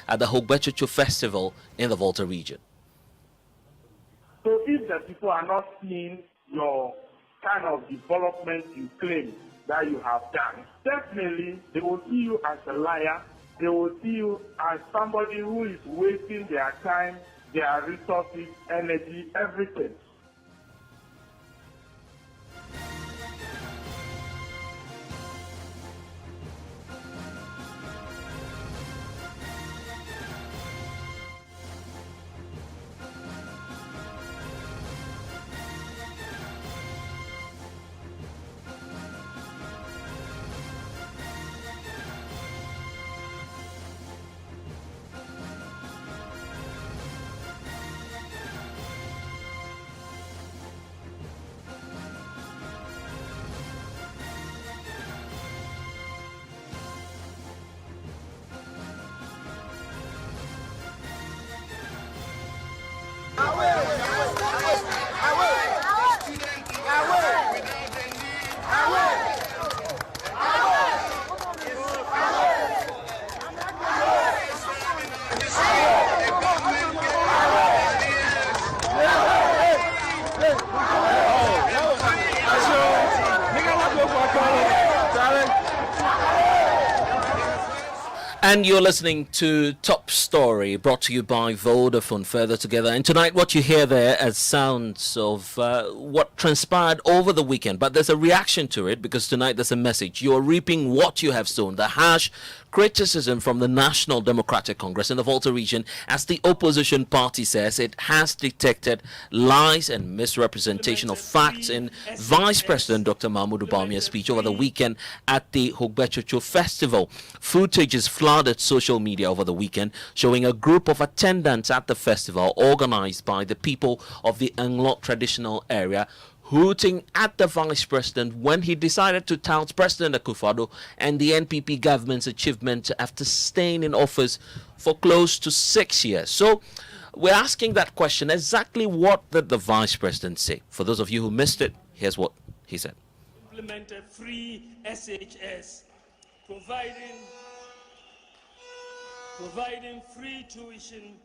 at the Hogbechuchu Festival in the Volta region. So if the people are not seeing your kind of development you claim that you have done, definitely they will see you as a liar. They will see you as somebody who is wasting their time, their resources, energy, everything. And you're listening to Top Story, brought to you by Vodafone Further Together. And tonight, what you hear there as sounds of what transpired over the weekend. But there's a reaction to it, because tonight there's a message. You're reaping what you have sown. The harsh criticism from the National Democratic Congress in the Volta region, as the opposition party says it has detected lies and misrepresentation of facts in Vice President Dr. Mahmoud Bawumia's speech over the weekend at the Hogbechuchu Festival. Footage is flooded social media over the weekend, showing a group of attendants at the festival organized by the people of the Anglot traditional area hooting at the vice president when he decided to tout President Akufo-Addo and the NPP government's achievement after staying in office for close to 6 years. So we're asking that question: exactly what did the vice president say? For those of you who missed it, here's what he said. Implemented free SHS, providing free tuition,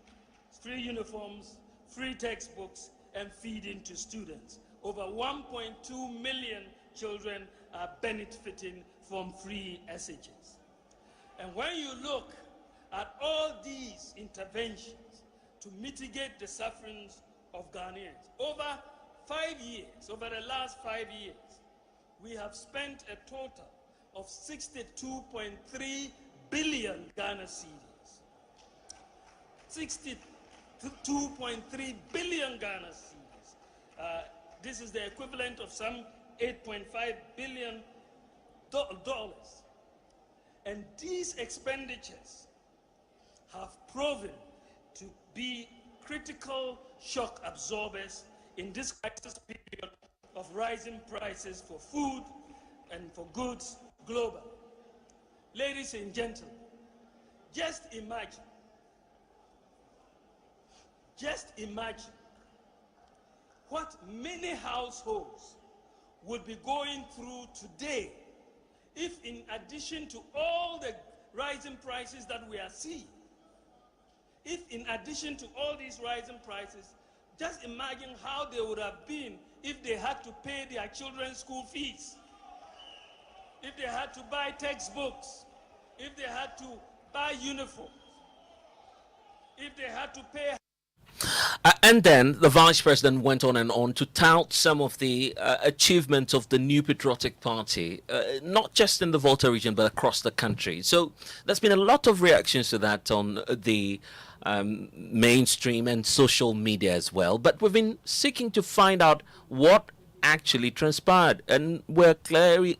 free uniforms, free textbooks, and feeding to students. Over 1.2 million children are benefiting from free SHS. And when you look at all these interventions to mitigate the sufferings of Ghanaians, over the last 5 years, we have spent a total of 62.3 billion Ghana cedis. 62.3 billion Ghana cedis. This is the equivalent of some $8.5 billion. And these expenditures have proven to be critical shock absorbers in this crisis period of rising prices for food and for goods globally. Ladies and gentlemen, just imagine what many households would be going through today if, in addition to all the rising prices that we are seeing, just imagine how they would have been if they had to pay their children's school fees, if they had to buy textbooks, if they had to buy uniforms, if they had to pay. And then the vice president went on and on to tout some of the achievements of the New Patriotic Party, not just in the Volta region, but across the country. So there's been a lot of reactions to that on the mainstream and social media as well. But we've been seeking to find out what actually transpired. And we're clearly,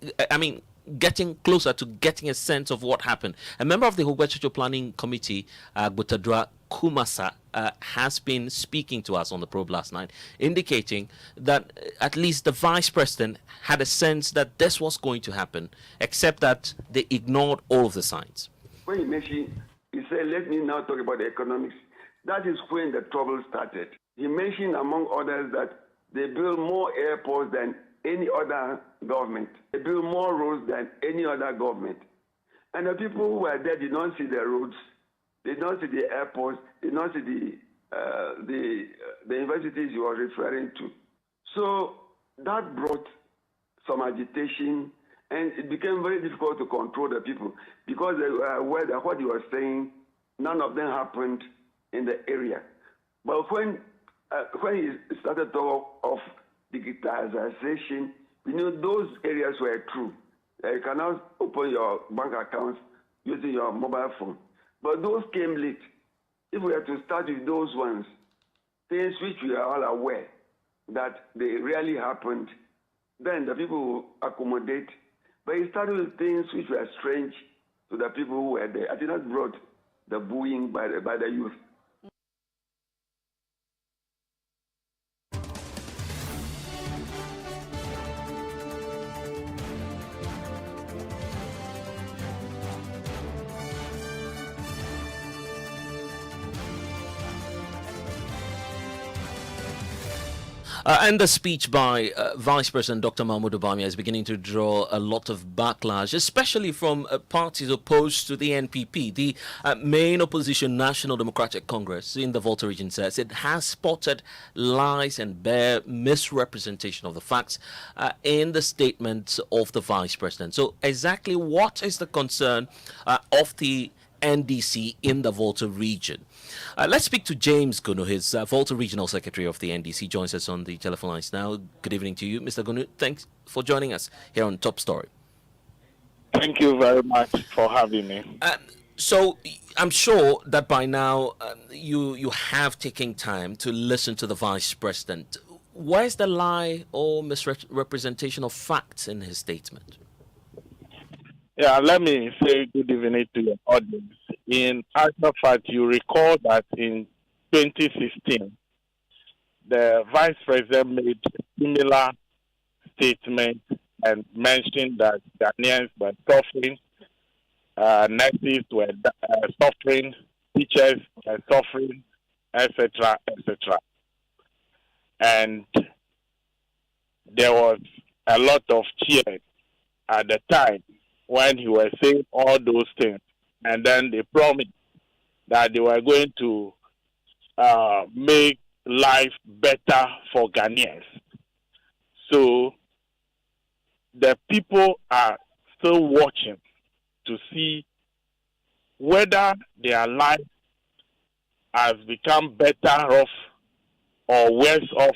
getting closer to getting a sense of what happened. A member of the Hogbechuchu Planning Committee, Butadra Kumasa, has been speaking to us on the probe last night, indicating that at least the vice president had a sense that this was going to happen, except that they ignored all of the signs. When he mentioned, he said, let me now talk about the economics. That is when the trouble started. He mentioned, among others, that they build more airports than any other government. They build more roads than any other government. And the people who were there did not see the roads. They don't see the airports. They don't see the universities you are referring to. So that brought some agitation, and it became very difficult to control the people because they were aware that what you were saying, none of them happened in the area. But when he started to talk of digitization, those areas were true. You cannot open your bank accounts using your mobile phone. But those came late. If we are to start with those ones, things which we are all aware that they really happened, then the people will accommodate. But it started with things which were strange to the people who were there. I think that brought the booing by the youth. And the speech by Vice President Dr. Mahmoud Bawumia is beginning to draw a lot of backlash, especially from parties opposed to the NPP. The main opposition, National Democratic Congress, in the Volta region says it has spotted lies and bare misrepresentation of the facts in the statements of the Vice President. So exactly what is the concern of the NDC in the Volta region? Let's speak to James Gunu, his Volta Regional Secretary of the NDC, joins us on the telephone lines now. Good evening to you, Mr. Gunu. Thanks for joining us here on Top Story. Thank you very much for having me. So I'm sure that by now you have taken time to listen to the Vice President. Where's the lie or misrepresentation of facts in his statement? Yeah, let me say good evening to your audience. In actual fact, you recall that in 2016, the Vice President made a similar statement and mentioned that Ghanaians were suffering, nurses were suffering, teachers were suffering, etc., etc. And there was a lot of cheer at the time when he was saying all those things. And then they promised that they were going to make life better for Ghanaians. So the people are still watching to see whether their life has become better off or worse off.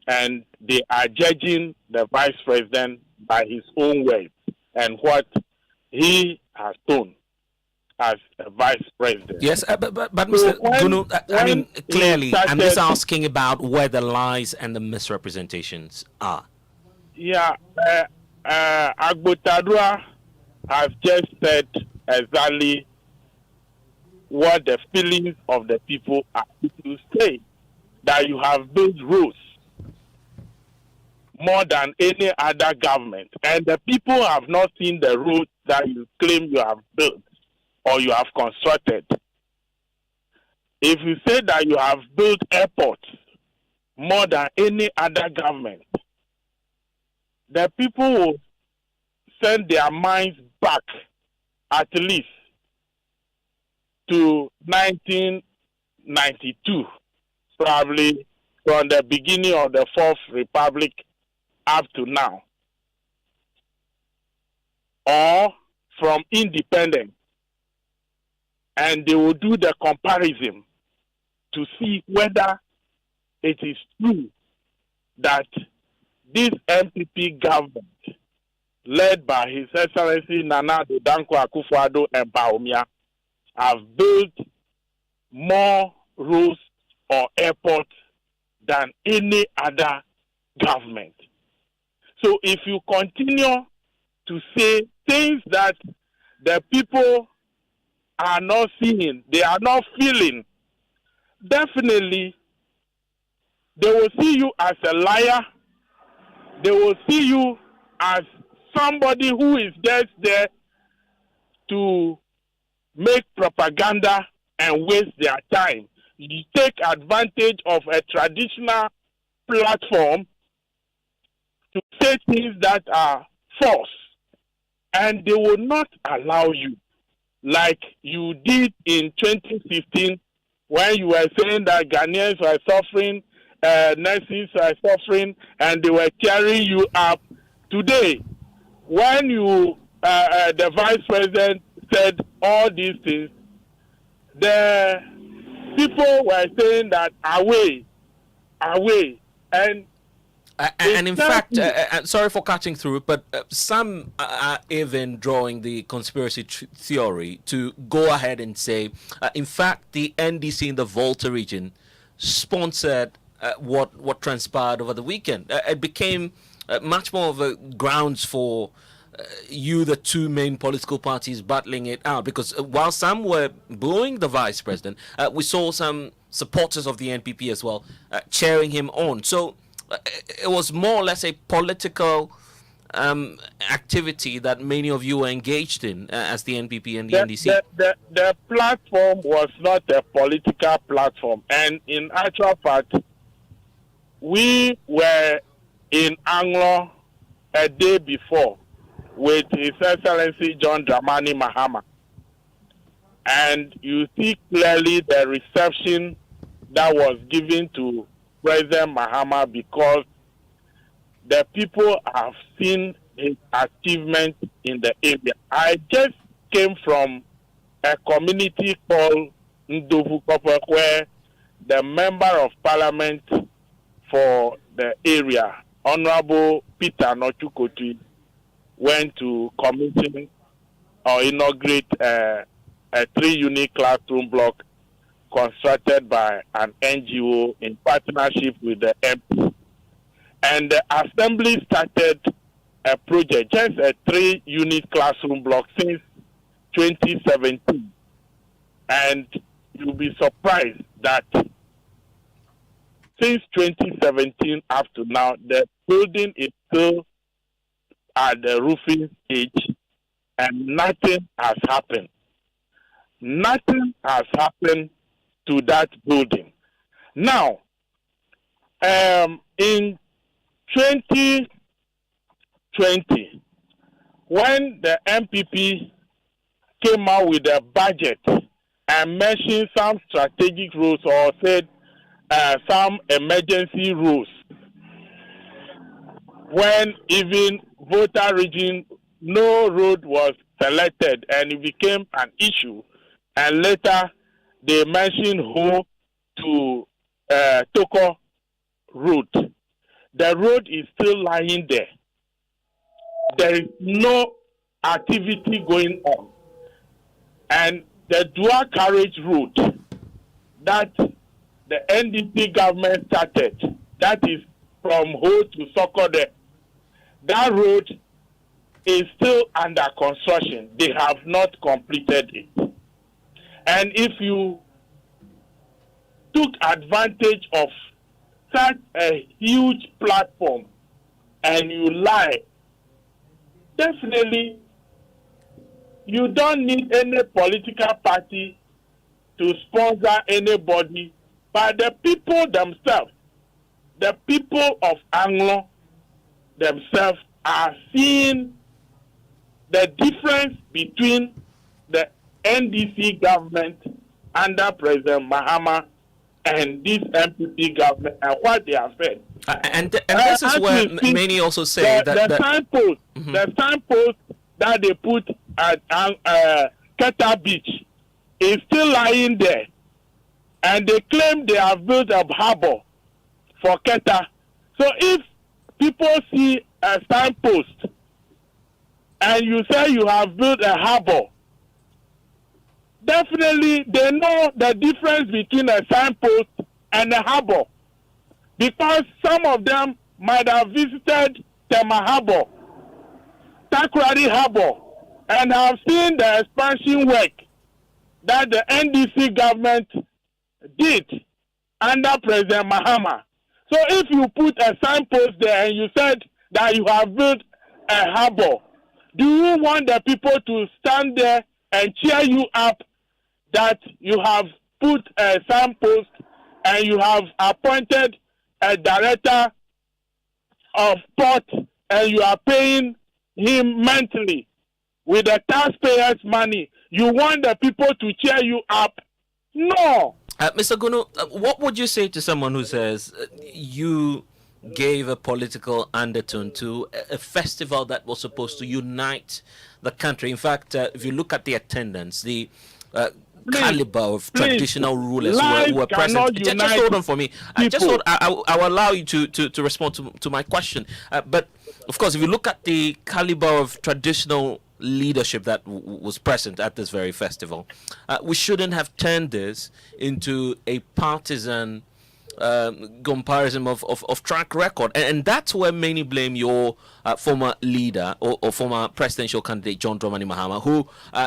And they are judging the Vice President by his own words and what he has done as a Vice President. Yes, but Mr. Gunu, I mean, clearly, I'm just asking about where the lies and the misrepresentations are. Yeah, Agbotadua has just said exactly what the feelings of the people are. If you say that you have built roads more than any other government, and the people have not seen the roads that you claim you have built or you have constructed. If you say that you have built airports more than any other government, the people will send their minds back at least to 1992, probably from the beginning of the Fourth Republic up to now, or from independence, and they will do the comparison to see whether it is true that this MPP government, led by His Excellency Nana Addo Dankwa Akufo-Addo and Bawumia, have built more roads or airports than any other government. So if you continue to say things that the people are not seeing, they are not feeling, definitely they will see you as a liar. They will see you as somebody who is just there to make propaganda and waste their time. You take advantage of a traditional platform to say things that are false, and they will not allow you like you did in 2015 when you were saying that Ghanaians were suffering, nurses were suffering, and they were tearing you up. Today, when the vice president said all these things, the people were saying that away, and in fact, sorry for cutting through, but some are even drawing the conspiracy theory to go ahead and say, in fact, the NDC in the Volta region sponsored what transpired over the weekend. It became much more of a grounds for the two main political parties battling it out, because while some were booing the vice president, we saw some supporters of the NPP as well cheering him on. So it was more or less a political activity that many of you were engaged in as the NPP and the NDC. The platform was not a political platform, and in actual fact, we were in Anglo a day before with His Excellency John Dramani Mahama, and you see clearly the reception that was given to President Mahama, because the people have seen his achievement in the area. I just came from a community called Ndovu Kopa, where the Member of Parliament for the area, Honorable Peter Nochukoti, went to commission or inaugurate a 3-unit classroom block constructed by an NGO in partnership with the MP. And the assembly started a project, just a 3-unit classroom block, since 2017. And you'll be surprised that since 2017 up to now, the building is still at the roofing stage and nothing has happened. Nothing has happened to that building. Now, in 2020, when the MPP came out with a budget and mentioned some strategic rules or said some emergency rules, when even Volta region, no road was selected and it became an issue, and later they mentioned Ho to Toko road. The road is still lying there. There is no activity going on. And the dual carriage route that the NDC government started, that is from Ho to Sokode, that road is still under construction. They have not completed it. And if you took advantage of such a huge platform and you lie, definitely you don't need any political party to sponsor anybody, but the people themselves, the people of Anglo themselves are seeing the difference between the NDC government under President Mahama and this MPP government and what they have said. And this is where many also say the signpost, the signpost that they put at Keta Beach is still lying there, and they claim they have built a harbor for Keta. So if people see a signpost and you say you have built a harbor, definitely they know the difference between a signpost and a harbor, because some of them might have visited Tema Harbor, Takoradi Harbor, and have seen the expansion work that the NDC government did under President Mahama. So if you put a signpost there and you said that you have built a harbor, do you want the people to stand there and cheer you up that you have put a signpost and you have appointed a director of port and you are paying him monthly with the taxpayers' money. You want the people to cheer you up? No. Mr. Gunu, what would you say to someone who says you gave a political undertone to a festival that was supposed to unite the country? In fact, if you look at the attendance, the caliber of traditional rulers who were present. Just hold on for me. I will allow you to respond to my question. But of course, if you look at the caliber of traditional leadership that was present at this very festival, we shouldn't have turned this into a partisan comparison of track record, and that's where many blame your former leader or former presidential candidate John Dramani Mahama, who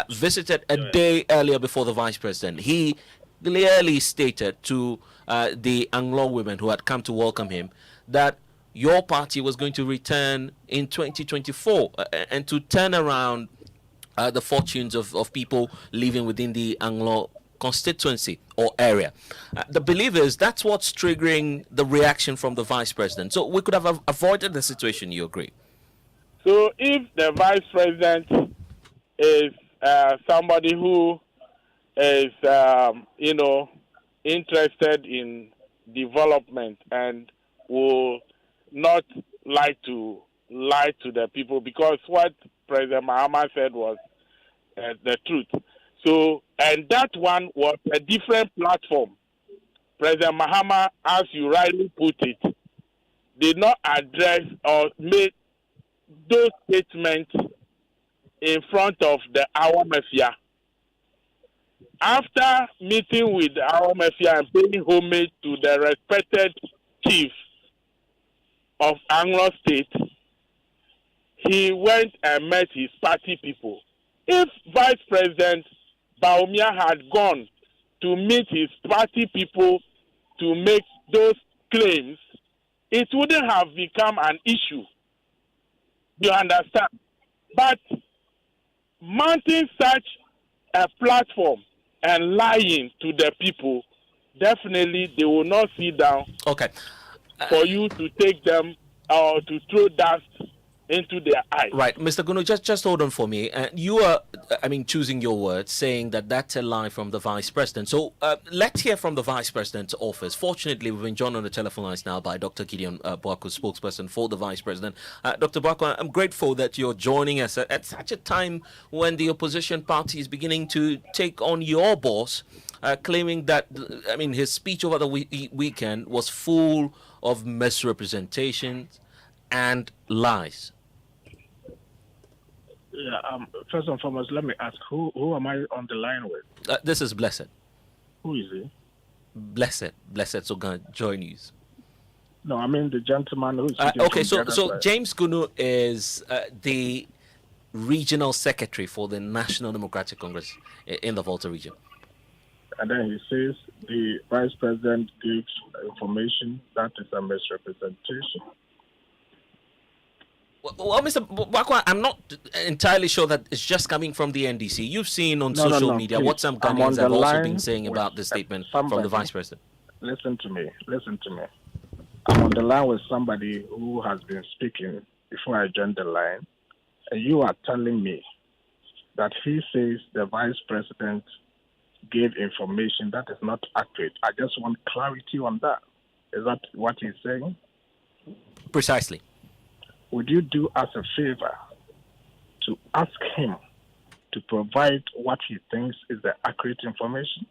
visited a day earlier before the vice president. He clearly stated to the Anglo women who had come to welcome him that your party was going to return in 2024 and to turn around the fortunes of people living within the Anglo constituency or area. The belief is that's what's triggering the reaction from the vice president. So we could have avoided the situation, you agree? So if the vice president is somebody who is, interested in development and will not like to lie to the people, because what President Mahama said was the truth. So, and that one was a different platform. President Mahama, as you rightly put it, did not address or make those statements in front of the Awa Mafia. After meeting with the Awa Mafia and paying homage to the respected chief of Anglo State, he went and met his party people. If Vice President Bawumia had gone to meet his party people to make those claims, it wouldn't have become an issue. You understand? But mounting such a platform and lying to the people, definitely they will not sit down for you to take them or to throw dust into their eyes. Right, Mr. Gunu, just hold on for me. You are, choosing your words, saying that that's a lie from the vice president. So let's hear from the vice president's office. Fortunately, we've been joined on the telephone lines now by Dr. Gideon Boaku, spokesperson for the vice president. Dr. Boaku, I'm grateful that you're joining us at such a time when the opposition party is beginning to take on your boss, claiming that, his speech over the weekend was full of misrepresentations and lies. Yeah, first and foremost, let me ask, who am I on the line with? This is Blessed. Who is he? Blessed Sogan join you. No, I mean the gentleman who is okay, so James Gunu is the regional secretary for the National Democratic Congress in the Volta region. And then he says the vice president gives information that is a misrepresentation. Well, Mr. Boaku, I'm not entirely sure that it's just coming from the NDC. You've seen on social media please. what some Ghanaians have also been saying about this statement from the vice president. Listen to me. I'm on the line with somebody who has been speaking before I joined the line, and you are telling me that he says the vice president gave information that is not accurate. I just want clarity on that. Is that what he's saying? Precisely. Would you do us a favor to ask him to provide what he thinks is the accurate information?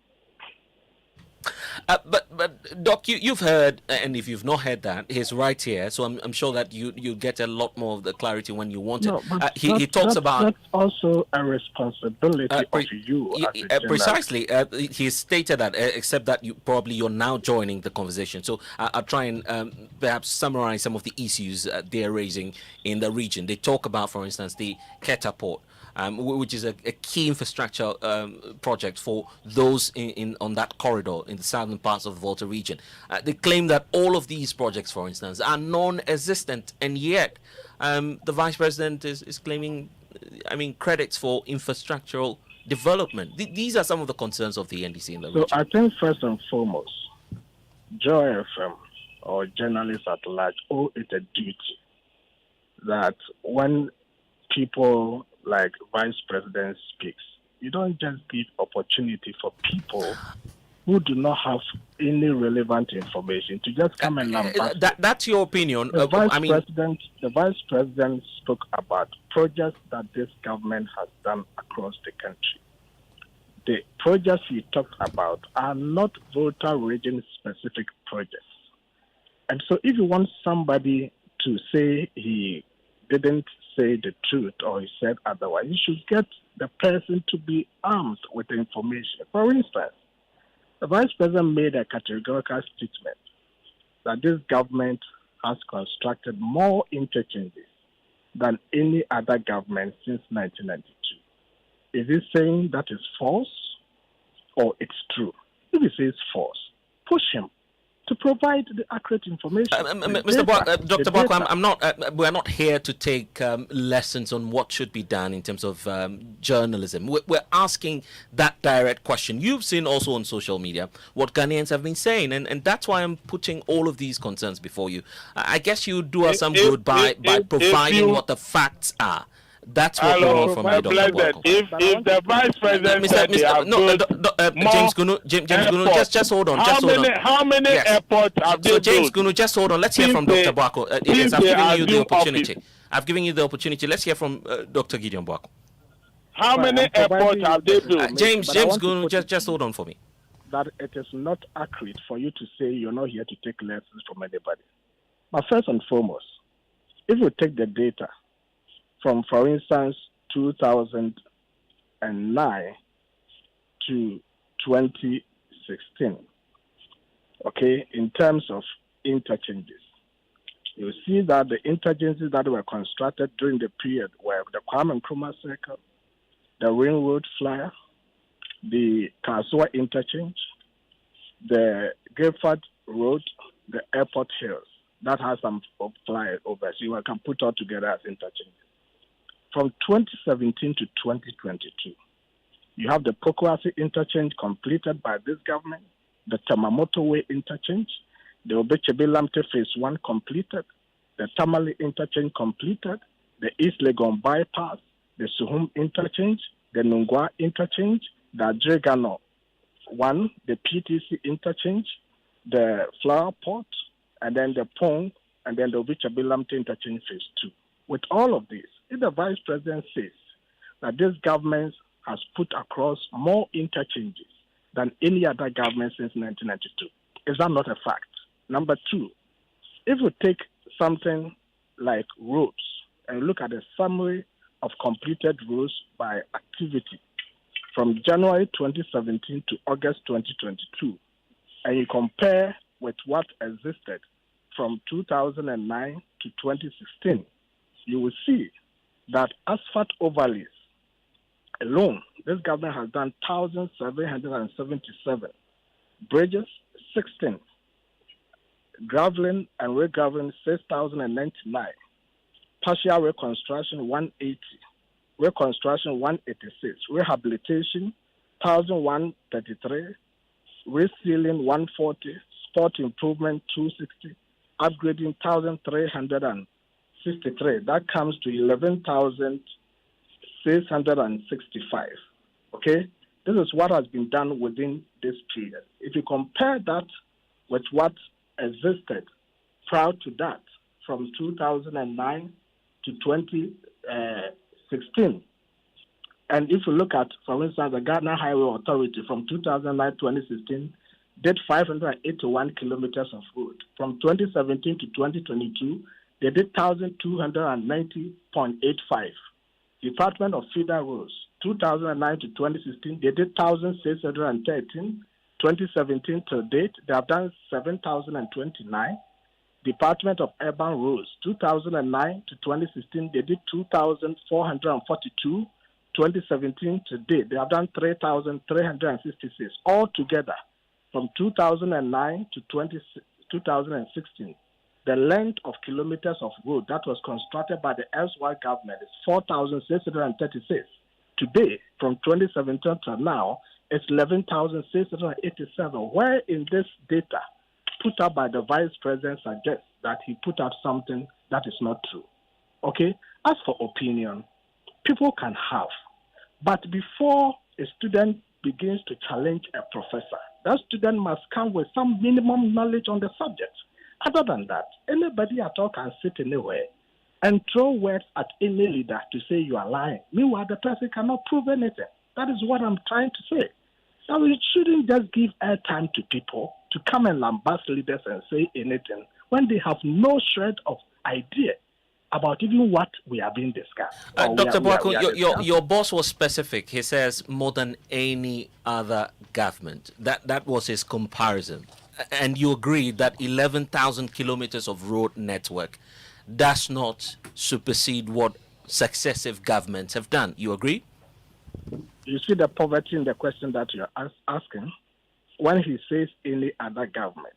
But Doc, you've heard, and if you've not heard that, he's right here. So I'm sure that you get a lot more of the clarity when you want it. He talks about that's also a responsibility of you. Precisely, he stated that. Except that you're now joining the conversation. So I'll try and perhaps summarize some of the issues they're raising in the region. They talk about, for instance, the Keta Port. Which is a key infrastructure project for those on that corridor in the southern parts of the Volta region. They claim that all of these projects, for instance, are non-existent, and yet the vice president is claiming, credits for infrastructural development. These are some of the concerns of the NDC in the region. So I think first and foremost, Joy FM or journalists at large owe it a duty that when people like Vice President speaks, you don't just give opportunity for people who do not have any relevant information to just come and lambast. That's your opinion. The Vice President spoke about projects that this government has done across the country. The projects he talked about are not Volta region-specific projects. And so if you want somebody to say he didn't say the truth or he said otherwise, you should get the person to be armed with information. For instance, the Vice President made a categorical statement that this government has constructed more interchanges than any other government since 1992. Is he saying that is false or it's true? If he says false, push him to provide the accurate information. Dr. Bawku, I'm not. We're not here to take lessons on what should be done in terms of journalism. We're asking that direct question. You've seen also on social media what Ghanaians have been saying, and that's why I'm putting all of these concerns before you. I guess you do us some good by providing what the facts are. That's what we want from you, Dr. Bawku. If the Vice President said James Gunu, just hold on. How many airports have they built? James Gunu, just hold on. Let's hear from Dr. Bawku. Yes, I've given you the opportunity. I've given you the opportunity. Let's hear from Dr. Gideon Bawku. How many airports have they built? James Gunu, just hold on for me. That it is not accurate for you to say you're not here to take lessons from anybody. But first and foremost, if you take the data from, for instance, 2009 to 2016, okay, in terms of interchanges, you see that the interchanges that were constructed during the period were the Kwame Nkrumah Circle, the Ring Road Flyer, the Kasua Interchange, the Guildford Road, the Airport Hills. That has some flyovers. You can put all together as interchanges. From 2017 to 2022, you have the Pokuase Interchange completed by this government, the Tamamoto Way Interchange, the Obechebe Lamte Phase 1 completed, the Tamale Interchange completed, the East Legon Bypass, the Suhum Interchange, the Nungwa Interchange, the Adregano 1, the PTC Interchange, the Flower Port, and then the Pong, and then the Obechebe Lamte Interchange Phase 2. With all of this, if the Vice President says that this government has put across more interchanges than any other government since 1992, is that not a fact? Number two, if we take something like roads and look at a summary of completed roads by activity from January 2017 to August 2022, and you compare with what existed from 2009 to 2016, you will see that asphalt overlays alone, this government has done 1,777, bridges 16, graveling and regraveling 6,099, partial reconstruction 180, reconstruction 186, rehabilitation 1,133, resealing 140, sport improvement 260, upgrading 1,363. That comes to 11,665. Okay? This is what has been done within this period. If you compare that with what existed prior to that, from 2009 to 2016, and if you look at, for instance, the Ghana Highway Authority from 2009 to 2016, did 581 kilometers of road. From 2017 to 2022, they did 1,290.85. Department of Feeder Roads, 2009 to 2016, they did 1,613. 2017 to date, they have done 7,029. Department of Urban Roads, 2009 to 2016, they did 2,442. 2017 to date, they have done 3,366. Altogether, from 2009 to 2016, the length of kilometers of road that was constructed by the erstwhile government is 4,636. Today, from 2017 to now, it's 11,687. Where in this data put up by the Vice President suggests that he put out something that is not true? Okay? As for opinion, people can have. But before a student begins to challenge a professor, that student must come with some minimum knowledge on the subject. Other than that, anybody at all can sit anywhere and throw words at any leader to say you are lying. Meanwhile, the person cannot prove anything. That is what I'm trying to say. Now, we shouldn't just give airtime to people to come and lambast leaders and say anything when they have no shred of idea about even what we are being discussed. Dr. Boaku, your boss was specific. He says more than any other government. That was his comparison. And you agree that 11,000 kilometers of road network does not supersede what successive governments have done. You agree? You see the poverty in the question that you're asking. When he says any other government,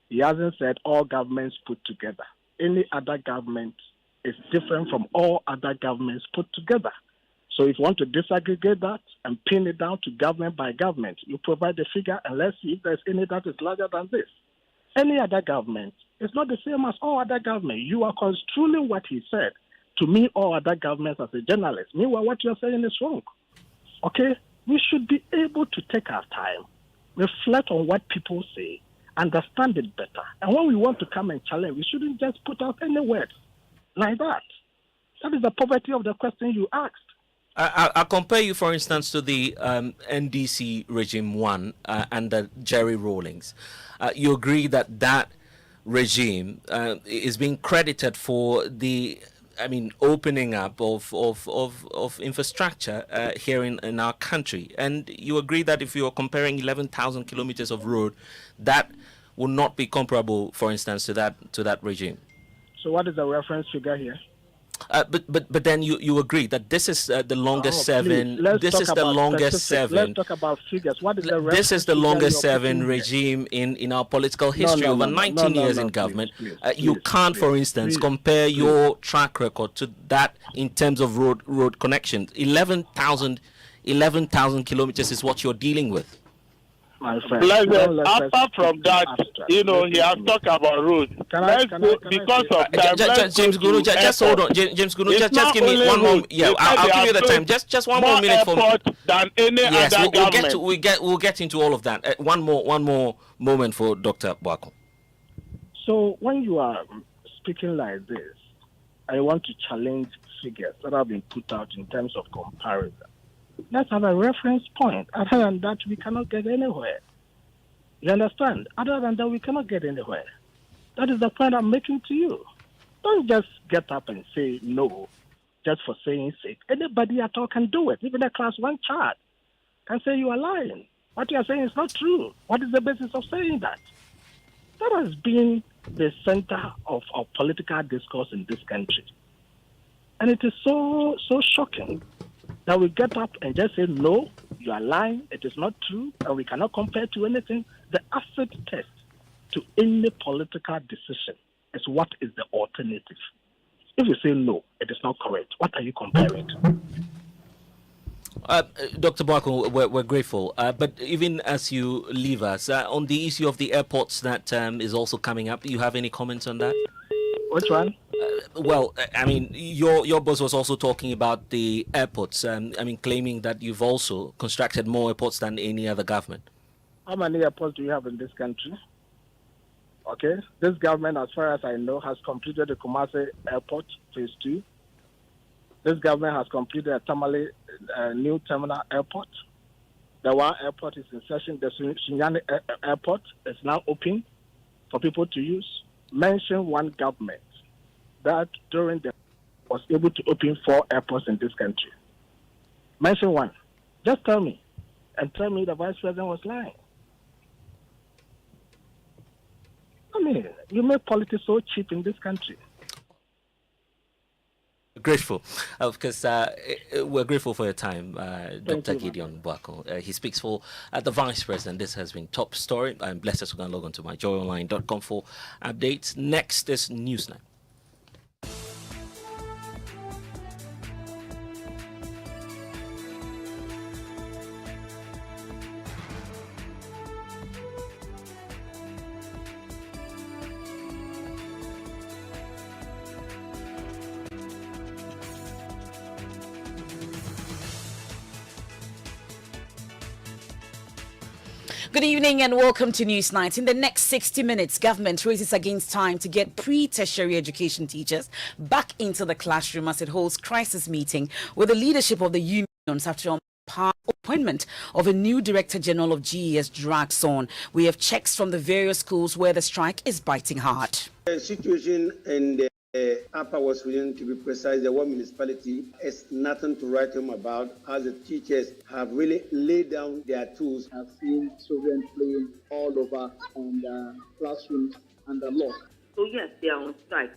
he hasn't said all governments put together. Any other government is different from all other governments put together. So if you want to disaggregate that and pin it down to government by government, you provide the figure and let's see if there's any that is larger than this. Any other government is not the same as all other governments. You are construing what he said to mean all other governments as a journalist. Meanwhile, what you're saying is wrong. Okay? We should be able to take our time, reflect on what people say, understand it better. And when we want to come and challenge, we shouldn't just put out any words like that. That is the poverty of the question you asked. I'll compare you, for instance, to the NDC regime 1 under Jerry Rawlings. You agree that that regime is being credited for the, opening up of infrastructure here in our country. And you agree that if you're comparing 11,000 kilometers of road, that will not be comparable, for instance, to that regime. So what is the reference figure here? But then you agree that this is the longest seven. This is the longest seven. Let's talk about figures. What is the reference? This is the longest seven regime in our political history over 19 years in government. You can't, for instance, compare your track record to that in terms of road connections. 11,000 kilometers is what you're dealing with. My friend, apart from that, he has talked about roads. Because of time, James Gunu, just hold on. James Gunu, just give me one more. Yeah, I'll give you the time. Just one more minute for me. Than any other government. We'll get into all of that. One more moment for Dr. Boaku. So when you are speaking like this, I want to challenge figures that have been put out in terms of comparison. Let's have a reference point. Other than that, we cannot get anywhere. You understand? Other than that, we cannot get anywhere. That is the point I'm making to you. Don't just get up and say no just for saying sake. Anybody at all can do it. Even a class 1 child can say you are lying. What you are saying is not true. What is the basis of saying that? That has been the center of political discourse in this country. And it is so shocking that we get up and just say, no, you are lying, it is not true, and we cannot compare to anything. The acid test to any political decision is what is the alternative. If you say no, it is not correct, what are you comparing to? Dr. Boaku, we're grateful. But even as you leave us, on the issue of the airports that is also coming up, do you have any comments on that? Which one? Your boss was also talking about the airports, claiming that you've also constructed more airports than any other government. How many airports do you have in this country? Okay, this government, as far as I know, has completed the Kumasi Airport Phase 2. This government has completed a Tamale new terminal airport. The one airport is in session. The Shinyani Airport is now open for people to use. Mention one government that during the was able to open 4 airports in this country. Mention one. Just tell me. And tell me the vice president was lying. You make politics so cheap in this country. Grateful, because we're grateful for your time, Dr. Gideon Boaku. He speaks for the Vice President. This has been Top Story. I'm blessed to go and log on to myjoyonline.com for updates. Next is Newsnight. Good evening and welcome to Newsnight. In the next 60 minutes, government races against time to get pre-tertiary education teachers back into the classroom as it holds crisis meeting with the leadership of the unions after appointment of a new Director General of GES drags on. We have checks from the various schools where the strike is biting hard. The situation in the Upper West Region, to be precise, the one municipality, is nothing to write home about, as the teachers have really laid down their tools. I've seen children playing all over and classrooms under lock. So yes, they are on strike.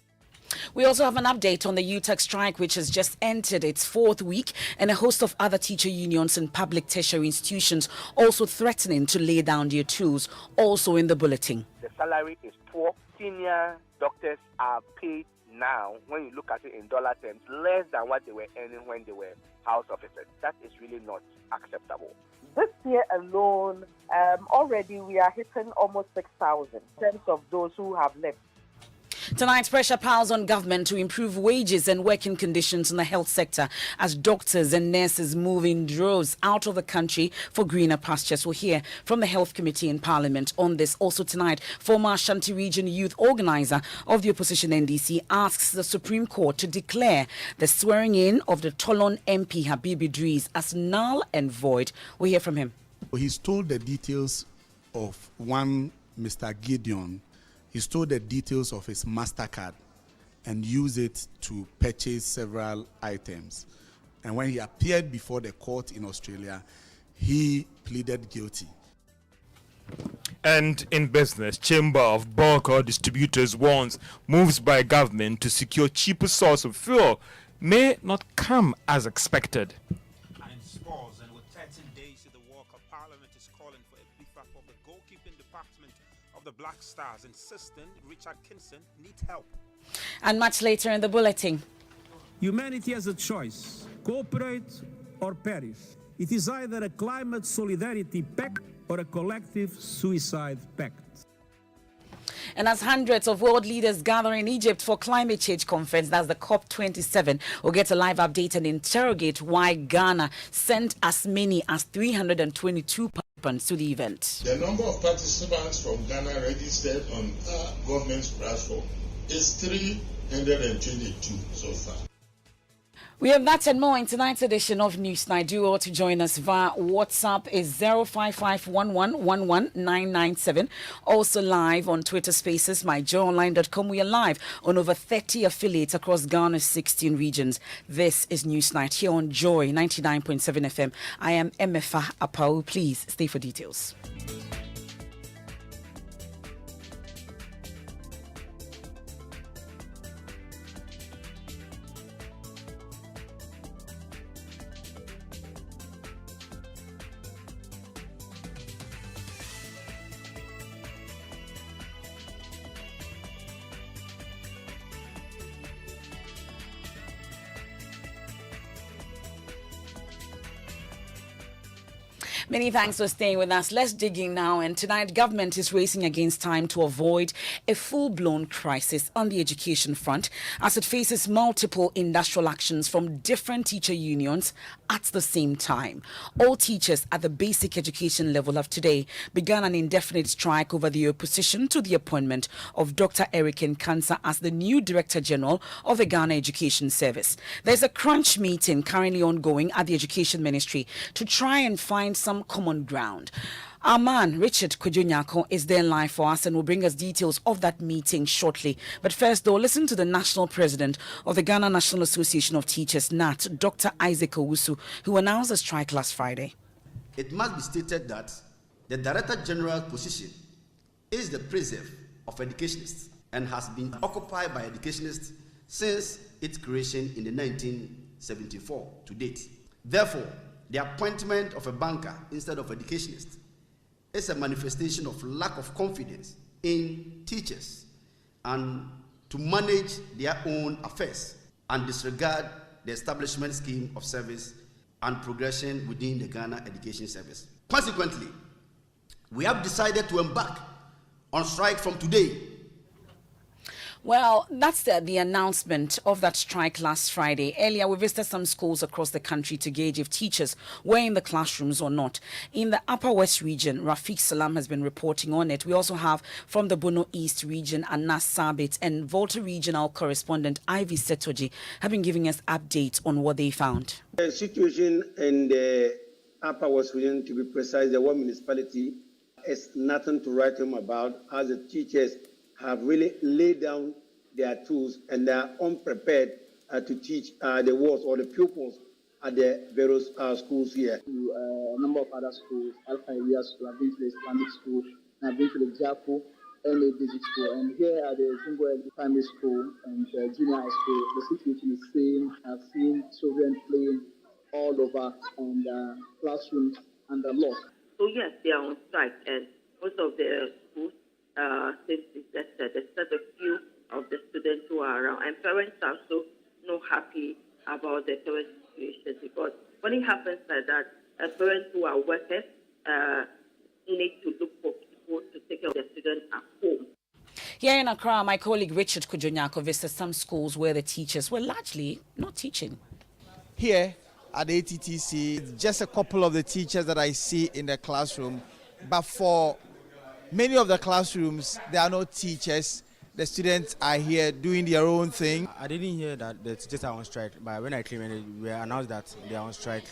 We also have an update on the UTEC strike, which has just entered its 4th week, and a host of other teacher unions and public tertiary institutions also threatening to lay down their tools, also in the bulletin. The salary is poor. Senior doctors are paid now, when you look at it in dollar terms, less than what they were earning when they were house officers. That is really not acceptable. This year alone, already we are hitting almost 6,000 in terms of those who have left. Tonight, pressure piles on government to improve wages and working conditions in the health sector as doctors and nurses move in droves out of the country for greener pastures. We'll hear from the Health Committee in Parliament on this. Also tonight, former Ashanti Region Youth Organizer of the opposition NDC asks the Supreme Court to declare the swearing in of the Tolon MP Habib Idris as null and void. We'll hear from him. He's told the details of one Mr. Gideon. He stole the details of his MasterCard and used it to purchase several items. And when he appeared before the court in Australia, he pleaded guilty. And in business, Chamber of Bulk Distributors warns moves by government to secure cheaper source of fuel may not come as expected. And in sports, and with 13 days to the World Cup, Parliament is calling for a beef up of the goalkeeping department of the Black Stars, insisting Richard Kinson needs help. And much later in the bulletin. Humanity has a choice: cooperate or perish. It is either a climate solidarity pact or a collective suicide pact. And as hundreds of world leaders gather in Egypt for climate change conference, that's the COP27, we'll get a live update and interrogate why Ghana sent as many as 322 participants to the event. The number of participants from Ghana registered on government's platform is 322 so far. We have that and more in tonight's edition of Newsnight. Do all to join us via WhatsApp is 05511119997. Also live on Twitter Spaces, myjoyonline.com. We are live on over 30 affiliates across Ghana's 16 regions. This is Newsnight here on Joy 99.7 FM. I am Emefa Apau. Please stay for details. Many thanks for staying with us. Let's dig in now. And tonight, government is racing against time to avoid a full-blown crisis on the education front as it faces multiple industrial actions from different teacher unions at the same time. All teachers at the basic education level have today begun an indefinite strike over the opposition to the appointment of Dr. Eric Nkansa as the new Director General of the Ghana Education Service. There's a crunch meeting currently ongoing at the Education Ministry to try and find some common ground. Our man, Richard Kujonyako, is there live for us and will bring us details of that meeting shortly. But first, though, listen to the National President of the Ghana National Association of Teachers, NAT, Dr. Isaac Owusu, who announced a strike last Friday. It must be stated that the Director General position is the preserve of educationists and has been occupied by educationists since its creation in the 1974 to date. Therefore, the appointment of a banker instead of educationists is a manifestation of lack of confidence in teachers and to manage their own affairs and disregard the establishment scheme of service and progression within the Ghana Education Service. Consequently, we have decided to embark on strike from today. Well, that's the announcement of that strike last Friday. Earlier, we visited some schools across the country to gauge if teachers were in the classrooms or not. In the Upper West region, Rafiq Salam has been reporting on it. We also have from the Bono East region, Anas Sabit, and Volta regional correspondent Ivy Setoji have been giving us updates on what they found. The situation in the Upper West region, to be precise, the one municipality, is nothing to write home about, as the teachers have really laid down their tools and they are unprepared to teach the wards or the pupils at the various schools here. To a number of other schools, Alpha Area School, I've been to the Islamic School, and I've been to the Japo MA Basic School, and here at the Zimbo Primary School and Junior High School, the situation is the same. I've seen children playing all over and classrooms under lock. So yes, they are on strike, and most of the schools, since there's a few of the students who are around, and parents are so not happy about the current situation, because when it happens like that, parents who are workers need to look for people to take care of their students at home. Here in Accra, my colleague Richard Kujonyako visited some schools where the teachers were largely not teaching. Here at the ATTC, just a couple of the teachers that I see in the classroom, but for many of the classrooms, there are no teachers. The students are here doing their own thing. I didn't hear that the teachers are on strike, but when I came in, we announced that they are on strike.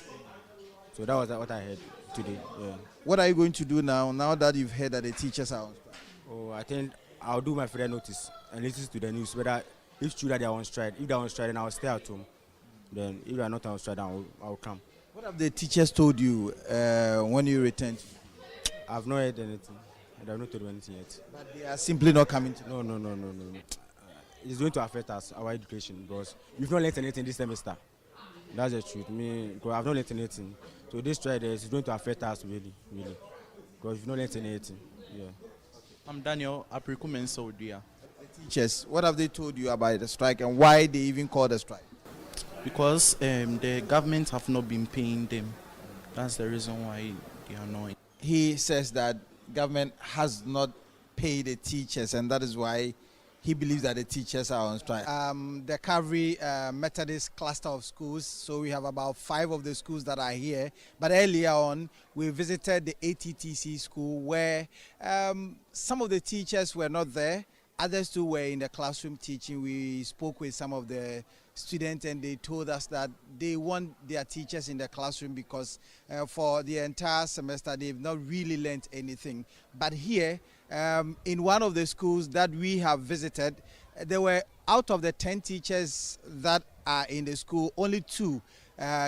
So that was what I heard today. Yeah. What are you going to do now that you've heard that the teachers are on strike? Oh, I think I'll do my fair notice and listen to the news, whether if true that they are on strike. If they are on strike, then I'll stay at home. Then if they are not on strike, then I'll come. What have the teachers told you when you returned? I've not heard anything. I have not told anything yet. But they are simply not coming to. No. It's going to affect us, our education, because we've not learned anything this semester. That's the truth. Because I've not learned anything. So this strike is going to affect us really. Because we've not learned anything. Yeah. I'm Daniel Aprikumen Saudia. The teachers, what have they told you about the strike and why they even called the strike? Because the government have not been paying them. That's the reason why they are not. He says that government has not paid the teachers, and that is why he believes that the teachers are on strike. The Calvary Methodist cluster of schools, so we have about 5 of the schools that are here. But earlier on, we visited the ATTC school where some of the teachers were not there. Others too were in the classroom teaching. We spoke with some of the students and they told us that they want their teachers in the classroom because for the entire semester they've not really learned anything. But here, in one of the schools that we have visited, there were out of the 10 teachers that are in the school, only 2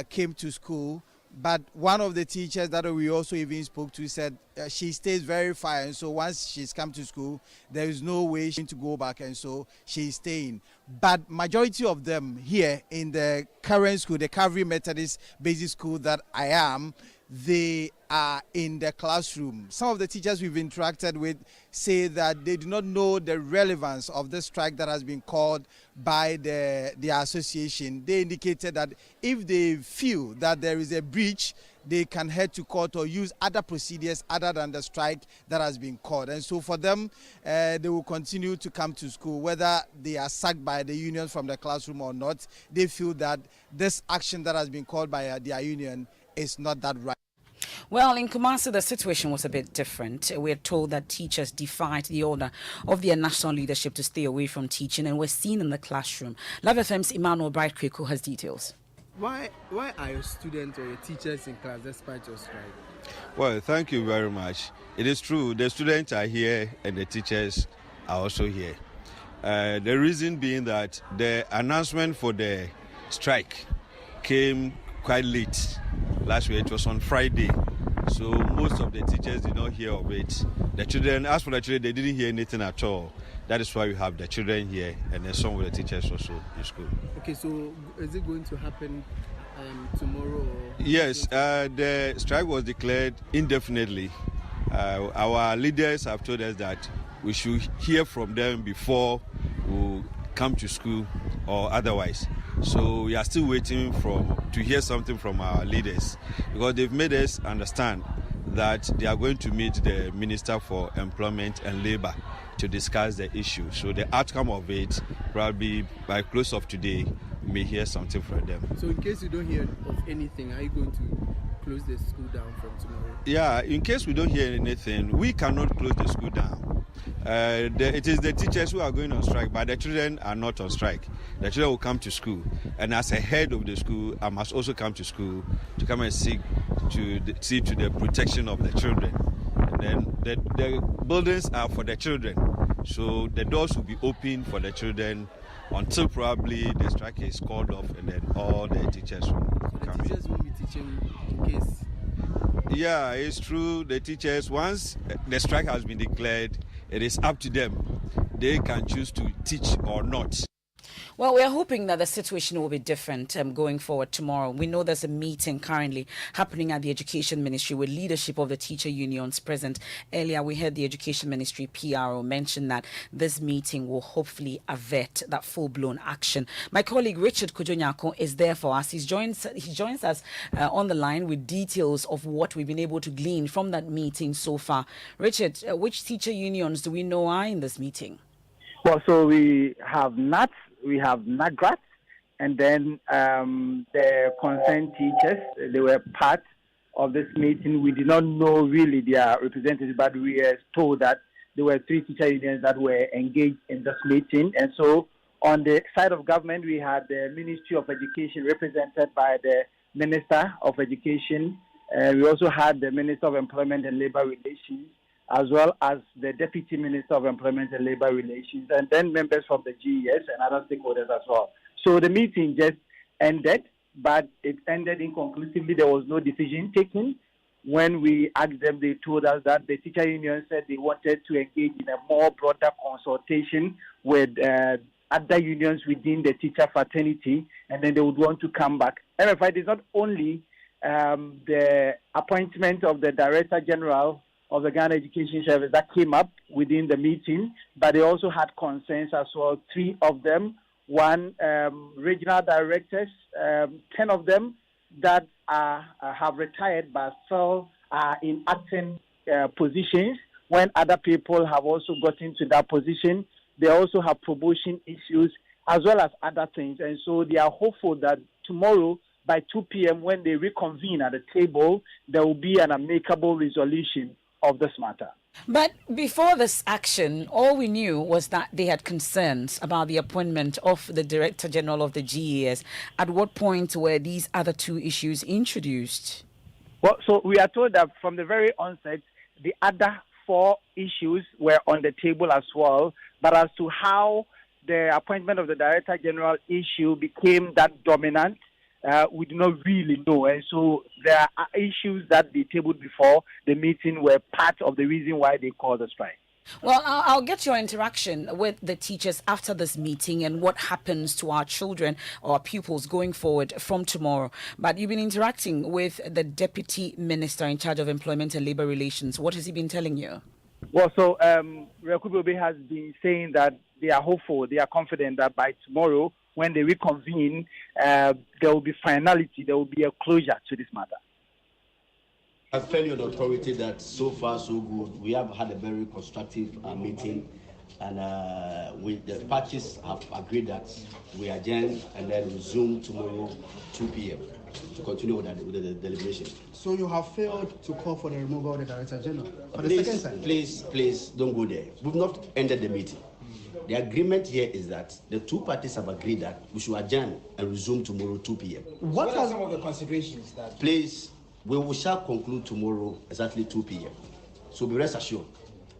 came to school. But one of the teachers that we also even spoke to said she stays very far, and so once she's come to school, there is no way she's to go back, and so she's staying. But majority of them here in the current school, the Calvary Methodist Basic School that I am, they are in the classroom. Some of the teachers we've interacted with say that they do not know the relevance of the strike that has been called by the association. They indicated that if they feel that there is a breach, they can head to court or use other procedures other than the strike that has been called. And so for them, they will continue to come to school, whether they are sacked by the union from the classroom or not. They feel that this action that has been called by their union is not that right. Well, in Kumasi, the situation was a bit different. We're told that teachers defied the order of their national leadership to stay away from teaching and were seen in the classroom. Love FM's Emmanuel Bright Kweku has details. Why are your students or your teachers in class despite your strike? Well, thank you very much. It is true, the students are here and the teachers are also here. The reason being that the announcement for the strike came quite late. Last week it was on Friday, so most of the teachers did not hear of it. The children, as for the children, they didn't hear anything at all. That is why we have the children here and then some of the teachers also in school. Okay, so is it going to happen tomorrow? Yes, the strike was declared indefinitely. Our leaders have told us that we should hear from them before we come to school or otherwise. So we are still waiting to hear something from our leaders because they've made us understand that they are going to meet the Minister for Employment and Labour to discuss the issue. So the outcome of it, probably by close of today, we may hear something from them. So in case you don't hear of anything, are you going to close the school down from tomorrow? Yeah, in case we don't hear anything, we cannot close the school down. It is the teachers who are going on strike, but the children are not on strike. The children will come to school, and as a head of the school, I must also come to school to come and see to the protection of the children. And then the buildings are for the children, so the doors will be open for the children until probably the strike is called off, and then all the teachers will come in. Teachers will be teaching in case. Yeah, it's true. The teachers, once the strike has been declared, it is up to them. They can choose to teach or not. Well, we're hoping that the situation will be different going forward tomorrow. We know there's a meeting currently happening at the Education Ministry with leadership of the teacher unions present. Earlier, we heard the Education Ministry PRO mention that this meeting will hopefully avert that full-blown action. My colleague Richard Kujonyako is there for us. He joins us on the line with details of what we've been able to glean from that meeting so far. Richard, which teacher unions do we know are in this meeting? Well, so we have NATS, we have NAGRAT, and then the concerned teachers. They were part of this meeting. We did not know really their representatives, but we are told that there were 3 teacher unions that were engaged in this meeting. And so on the side of government, we had the Ministry of Education represented by the Minister of Education. We also had the Minister of Employment and Labour Relations, as well as the Deputy Minister of Employment and Labour Relations, and then members from the GES and other stakeholders as well. So the meeting just ended, but it ended inconclusively. There was no decision taken. When we asked them, they told us that the teacher union said they wanted to engage in a more broader consultation with other unions within the teacher fraternity, and then they would want to come back. MFI is not only the appointment of the Director General of the Ghana Education Service that came up within the meeting, but they also had concerns as well, 3 of them, 1 regional directors, 10 of them that have retired but still are in acting positions, when other people have also got into that position. They also have promotion issues as well as other things, and so they are hopeful that tomorrow by 2 p.m. when they reconvene at the table, there will be an amicable resolution of this matter. But before this action, all we knew was that they had concerns about the appointment of the Director General of the GES. At what point were these other 2 issues introduced? Well, so we are told that from the very onset, the other 4 issues were on the table as well. But as to how the appointment of the Director General issue became that dominant, we do not really know. And so there are issues that they tabled before the meeting were part of the reason why they called the strike. Well, I'll get your interaction with the teachers after this meeting and what happens to our children or our pupils going forward from tomorrow. But you've been interacting with the Deputy Minister in charge of Employment and Labour Relations. What has he been telling you? Well, so Rekubobe has been saying that they are hopeful, they are confident that by tomorrow, when they reconvene, there will be finality, there will be a closure to this matter. I tell you the authority that so far so good. We have had a very constructive meeting, and the parties have agreed that we adjourn and then resume tomorrow 2 p.m. to continue with the deliberation. So you have failed to call for the removal of the Director General for the second time? Please don't go there. We've not ended the meeting. The agreement here is that the 2 parties have agreed that we should adjourn and resume tomorrow 2 p.m. What are some of the considerations that? Please, we shall conclude tomorrow exactly 2 p.m. So be rest assured.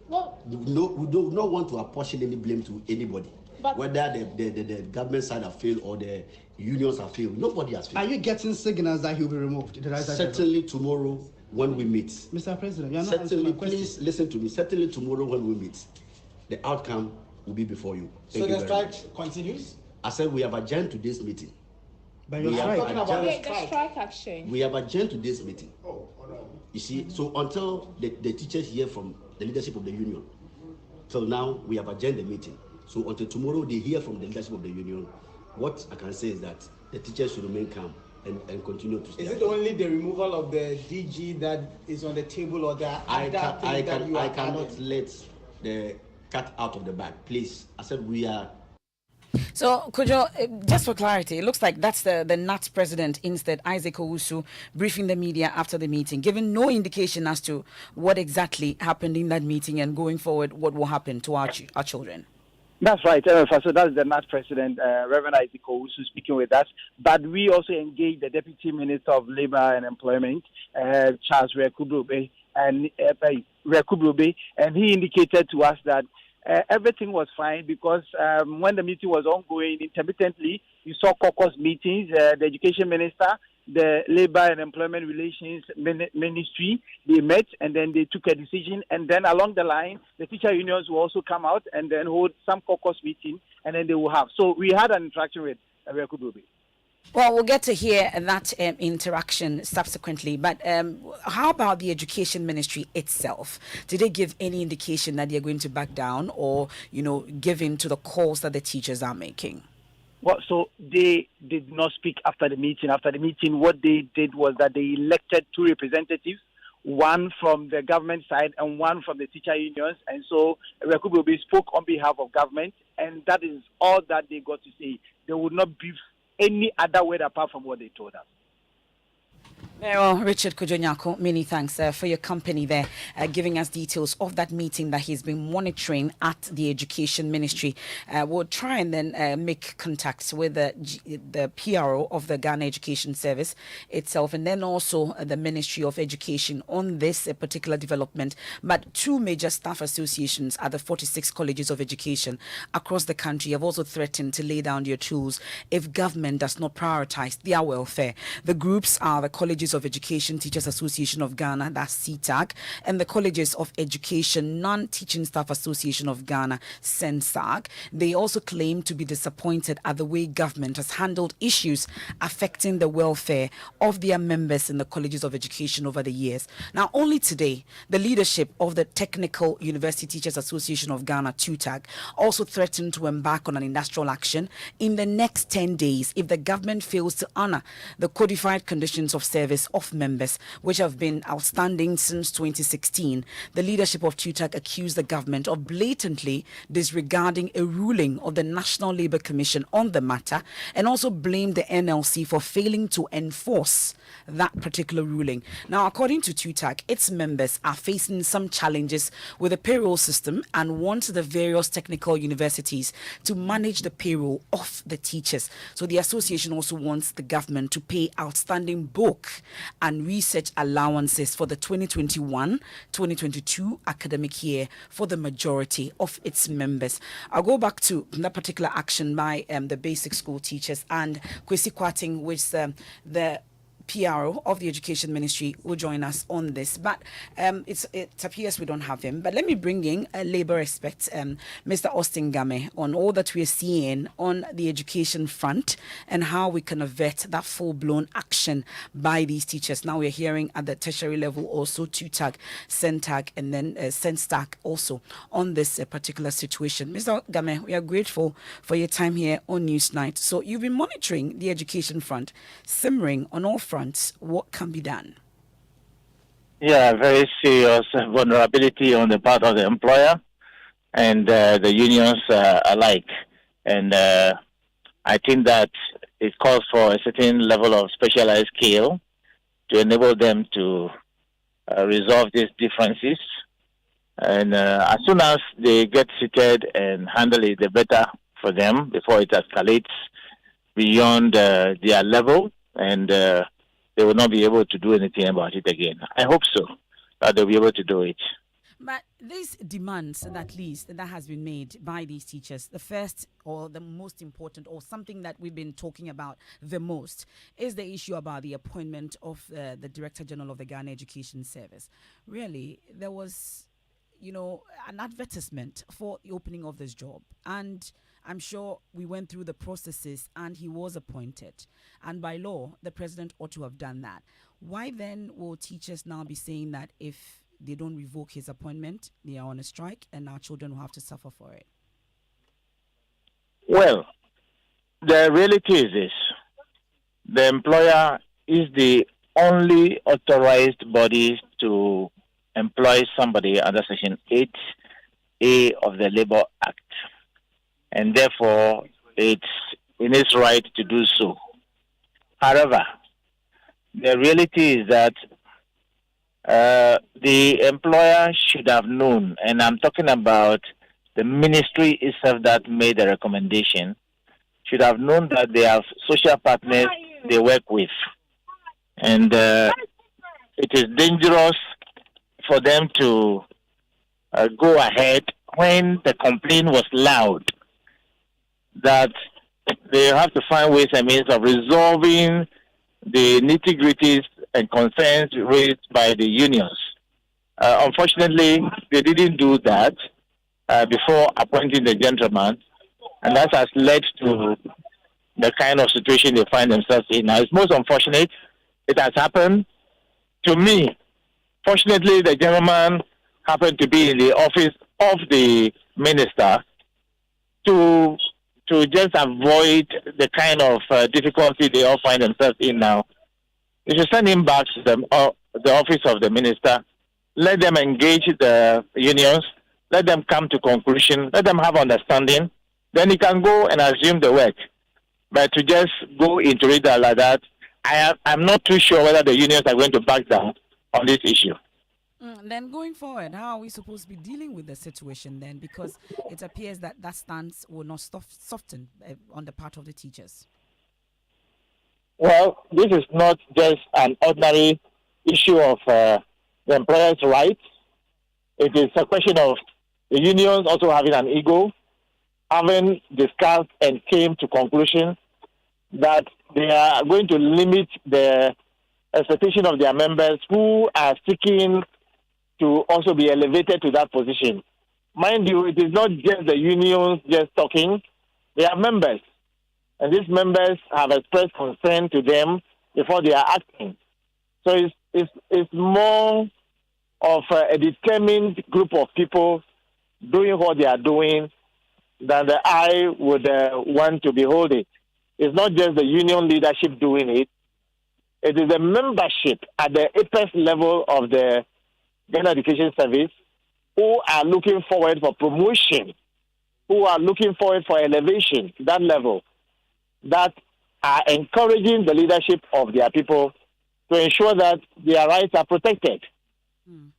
Well, we do not want to apportion any blame to anybody. But whether the government side have failed or the unions have failed, nobody has failed. Are you getting signals that he'll be removed? Certainly tomorrow when we meet. Mr. President, you are not certainly, please listen to me. Certainly tomorrow when we meet, the outcome will be before you. So the strike continues? I said we have adjourned to this meeting. But you're talking about the strike action. We have adjourned to this meeting. You see, so until the teachers hear from the leadership of the union, till now we have adjourned the meeting. So until tomorrow they hear from the leadership of the union, what I can say is that the teachers should remain calm and continue to stay. Is it only the removal of the DG that is on the table, or that I cannot let the cat out of the bag, please. I said we are. So, Kojo, just for clarity, it looks like that's the NAT president instead, Isaac Owusu, briefing the media after the meeting, giving no indication as to what exactly happened in that meeting and going forward, what will happen to our children. That's right, MFA. So that's the NAT president, Reverend Isaac Owusu, speaking with us. But we also engaged the Deputy Minister of Labour and Employment, Charles Rekubrube, and he indicated to us that everything was fine because when the meeting was ongoing intermittently, you saw caucus meetings, the Education Minister, the Labour and Employment Relations Ministry, they met and then they took a decision. And then along the line, the teacher unions will also come out and then hold some caucus meeting and then they will have. So we had an interaction with Rekubrube. Well, we'll get to hear that interaction subsequently. But how about the Education Ministry itself? Did they give any indication that they're going to back down or, give in to the calls that the teachers are making? Well, so they did not speak after the meeting. After the meeting, what they did was that they elected 2 representatives, one from the government side and one from the teacher unions. And so Rekubrube spoke on behalf of government, and that is all that they got to say. They would not brief any other word apart from what they told us. Well, Richard Kojo Nyarko, many thanks for your company there, giving us details of that meeting that he's been monitoring at the Education Ministry. We'll try and then make contacts with the PRO of the Ghana Education Service itself, and then also the Ministry of Education on this particular development. But 2 major staff associations at the 46 colleges of education across the country have also threatened to lay down their tools if government does not prioritize their welfare. The groups are the Colleges of Education Teachers Association of Ghana, that's CTAG, and the Colleges of Education Non-Teaching Staff Association of Ghana, CENSAG. They also claim to be disappointed at the way government has handled issues affecting the welfare of their members in the Colleges of Education over the years. Now, only today, the leadership of the Technical University Teachers Association of Ghana, TUTAG, also threatened to embark on an industrial action in the next 10 days if the government fails to honor the codified conditions of service of members, which have been outstanding since 2016. The leadership of TUTAG accused the government of blatantly disregarding a ruling of the National Labour Commission on the matter, and also blamed the NLC for failing to enforce that particular ruling. Now, according to TUTAG, its members are facing some challenges with the payroll system and want the various technical universities to manage the payroll of the teachers. So the association also wants the government to pay outstanding book and research allowances for the 2021-2022 academic year for the majority of its members. I'll go back to that particular action by the basic school teachers, and Kwesi Kwarteng, which the PRO of the Education Ministry, will join us on this. But it appears we don't have him. But let me bring in a labour expert, Mr. Austin Game, on all that we're seeing on the education front and how we can avert that full-blown action by these teachers. Now we're hearing at the tertiary level also TUTAG, CENTAG, and then CENSTAG also on this particular situation. Mr. Game, we are grateful for your time here on Newsnight. So you've been monitoring the education front, simmering on all fronts. What can be done? Yeah, very serious vulnerability on the part of the employer and the unions alike. And I think that it calls for a certain level of specialized skill to enable them to resolve these differences. And as soon as they get seated and handle it, the better for them before it escalates beyond their level, and they will not be able to do anything about it again. I hope so, that they'll be able to do it. But these demands, at least, that has been made by these teachers, the first or the most important, or something that we've been talking about the most, is the issue about the appointment of the Director General of the Ghana Education Service. Really, there was, an advertisement for the opening of this job, and I'm sure we went through the processes and he was appointed. And by law, the president ought to have done that. Why then will teachers now be saying that if they don't revoke his appointment, they are on a strike and our children will have to suffer for it? Well, the reality is this. the employer is the only authorized body to employ somebody under Section 8A of the Labor Act, and therefore it's in its right to do so. However, the reality is that the employer should have known, and I'm talking about the ministry itself that made the recommendation, should have known that they have social partners they work with. And it is dangerous for them to go ahead when the complaint was loud, that they have to find ways and means of resolving the nitty-gritties and concerns raised by the unions. Unfortunately, they didn't do that before appointing the gentleman, and that has led to the kind of situation they find themselves in now. It's most unfortunate. It has happened to me. Fortunately, the gentleman happened to be in the office of the minister to just avoid the kind of difficulty they all find themselves in now. You should send him back to the office of the minister. Let them engage the unions. Let them come to conclusion. Let them have understanding. Then he can go and assume the work. But to just go into it like that, I'm not too sure whether the unions are going to back down on this issue. Then going forward, how are we supposed to be dealing with the situation then? Because it appears that stance will not soften on the part of the teachers. Well, this is not just an ordinary issue of the employer's rights. It is a question of the unions also having an ego, having discussed and came to conclusion that they are going to limit the expectation of their members who are seeking to also be elevated to that position. Mind you, it is not just the unions just talking. They are members. And these members have expressed concern to them before they are acting. So it's more of a determined group of people doing what they are doing than the eye would want to behold it. It's not just the union leadership doing it. It is the membership at the apex level of the Ghana Education Service who are looking forward for promotion, who are looking forward for elevation to that level, that are encouraging the leadership of their people to ensure that their rights are protected.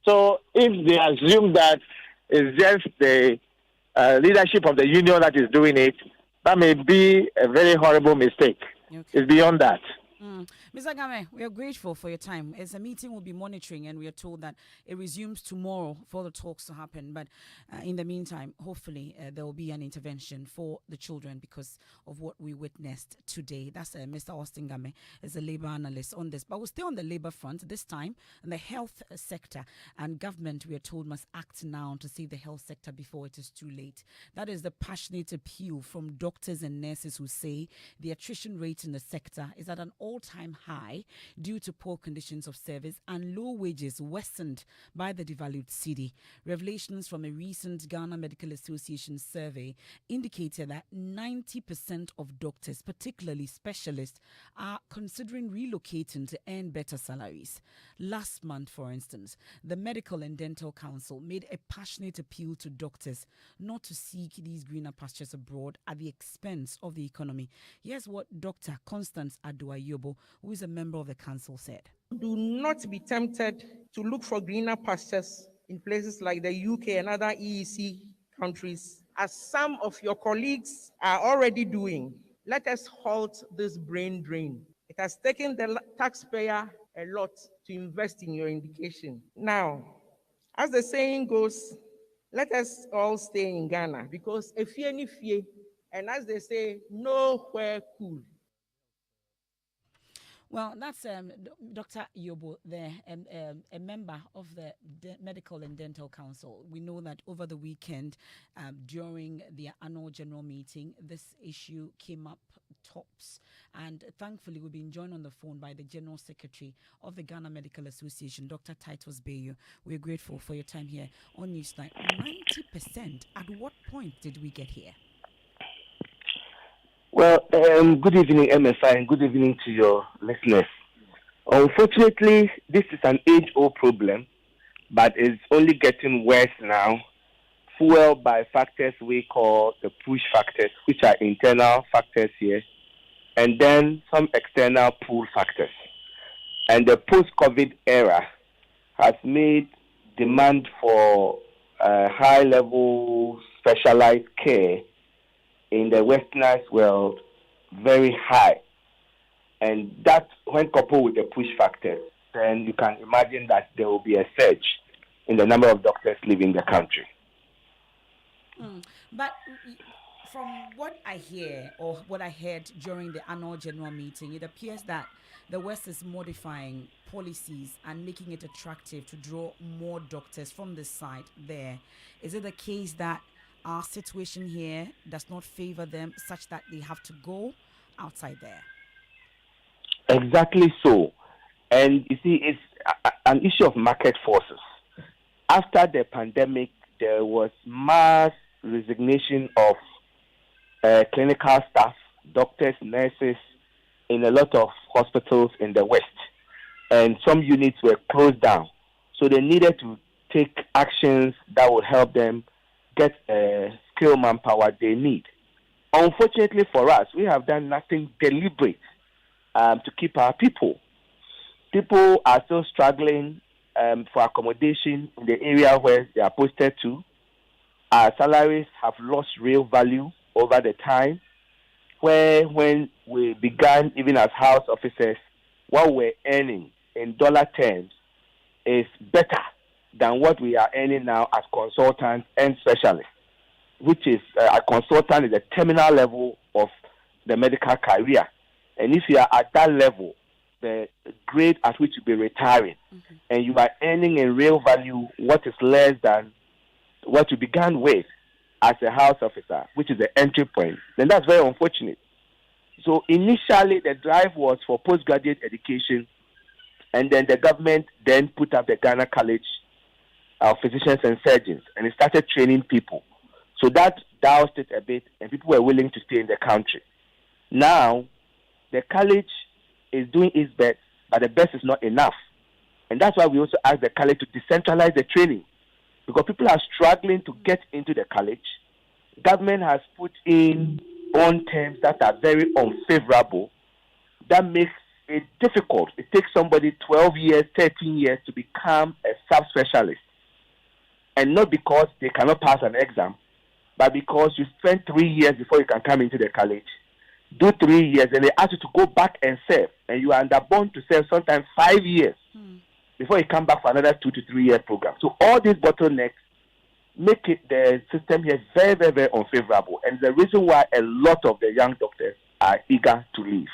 So if they assume that it's just the leadership of the union that is doing it, that may be a very horrible mistake. Okay. It's beyond that. Mr. Game, we are grateful for your time. It's a meeting we'll be monitoring, and we are told that it resumes tomorrow for the talks to happen. But in the meantime, hopefully there will be an intervention for the children because of what we witnessed today. That's Mr. Austin Game is a labor analyst on this. But we'll stay on the labor front this time in the health sector. And government, we are told, must act now to save the health sector before it is too late. That is the passionate appeal from doctors and nurses who say the attrition rate in the sector is at an all-time high due to poor conditions of service and low wages worsened by the devalued cedi. Revelations from a recent Ghana Medical Association survey indicated that 90% of doctors, particularly specialists, are considering relocating to earn better salaries. Last month, for instance, the Medical and Dental Council made a passionate appeal to doctors not to seek these greener pastures abroad at the expense of the economy. Here's what Dr. Constance Aduayobo, who is a member of the council, said. Do not be tempted to look for greener pastures in places like the UK and other EEC countries, as some of your colleagues are already doing. Let us halt this brain drain. It has taken the taxpayer a lot to invest in your education. Now, as the saying goes, let us all stay in Ghana because if you fear, and as they say, nowhere cool. Well, that's Dr. Yobo there, a member of the Medical and Dental Council. We know that over the weekend, during the annual general meeting, this issue came up tops. And thankfully, we've been joined on the phone by the General Secretary of the Ghana Medical Association, Dr. Titus Bayo. We're grateful for your time here on Newsnight. 90%. At what point did we get here? Well, good evening, MFI, and good evening to your listeners. Unfortunately, this is an age-old problem, but it's only getting worse now, fueled by factors we call the push factors, which are internal factors here, and then some external pull factors. And the post-COVID era has made demand for high-level specialized care in the westernized world very high. And that, when coupled with the push factors, then you can imagine that there will be a surge in the number of doctors leaving the country. But from what I hear or what I heard during the annual general meeting, it appears that the West is modifying policies and making it attractive to draw more doctors from the side there. Is it the case that our situation here does not favor them such that they have to go outside there? Exactly so. And you see, it's an issue of market forces. After the pandemic, there was mass resignation of clinical staff, doctors, nurses, in a lot of hospitals in the West. And some units were closed down. So they needed to take actions that would help them get skilled manpower they need. Unfortunately for us, we have done nothing deliberate to keep our people. People are still struggling for accommodation in the area where they are posted to. Our salaries have lost real value over the time, where when we began, even as house officers, what we're earning in dollar terms is better than what we are earning now as consultants and specialists, which is a consultant is a terminal level of the medical career. And if you are at that level, the grade at which you'll be retiring, and you are earning in real value what is less than what you began with as a house officer, which is the entry point, then that's very unfortunate. So initially, the drive was for postgraduate education, and then the government then put up the Ghana College of Physicians and Surgeons, and it started training people. So that doused it a bit, and people were willing to stay in the country. Now, the college is doing its best, but the best is not enough. And that's why we also asked the college to decentralize the training, because people are struggling to get into the college. Government has put in bond terms that are very unfavorable. That makes it difficult. It takes somebody 12 years, 13 years to become a subspecialist. And not because they cannot pass an exam, but because you spend 3 years before you can come into the college. Do 3 years, and they ask you to go back and serve. And you are under bond to serve sometimes 5 years before you come back for another 2 to 3 year program. So all these bottlenecks make it the system here very, very, very unfavorable. And the reason why a lot of the young doctors are eager to leave.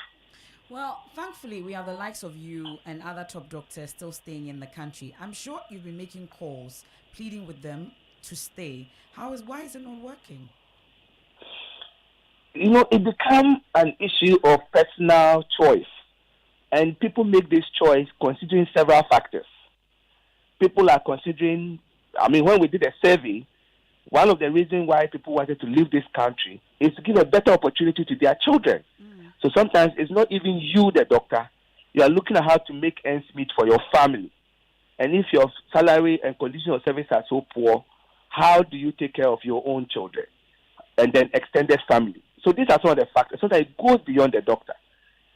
Well, thankfully, we have the likes of you and other top doctors still staying in the country. I'm sure you've been making calls, pleading with them to stay. Why is it not working? You know, it becomes an issue of personal choice. And people make this choice considering several factors. People are considering, when we did a survey, one of the reasons why people wanted to leave this country is to give a better opportunity to their children. So sometimes it's not even you, the doctor. You are looking at how to make ends meet for your family. And if your salary and condition of service are so poor, how do you take care of your own children and then extended family? So these are some of the factors. So that it goes beyond the doctor.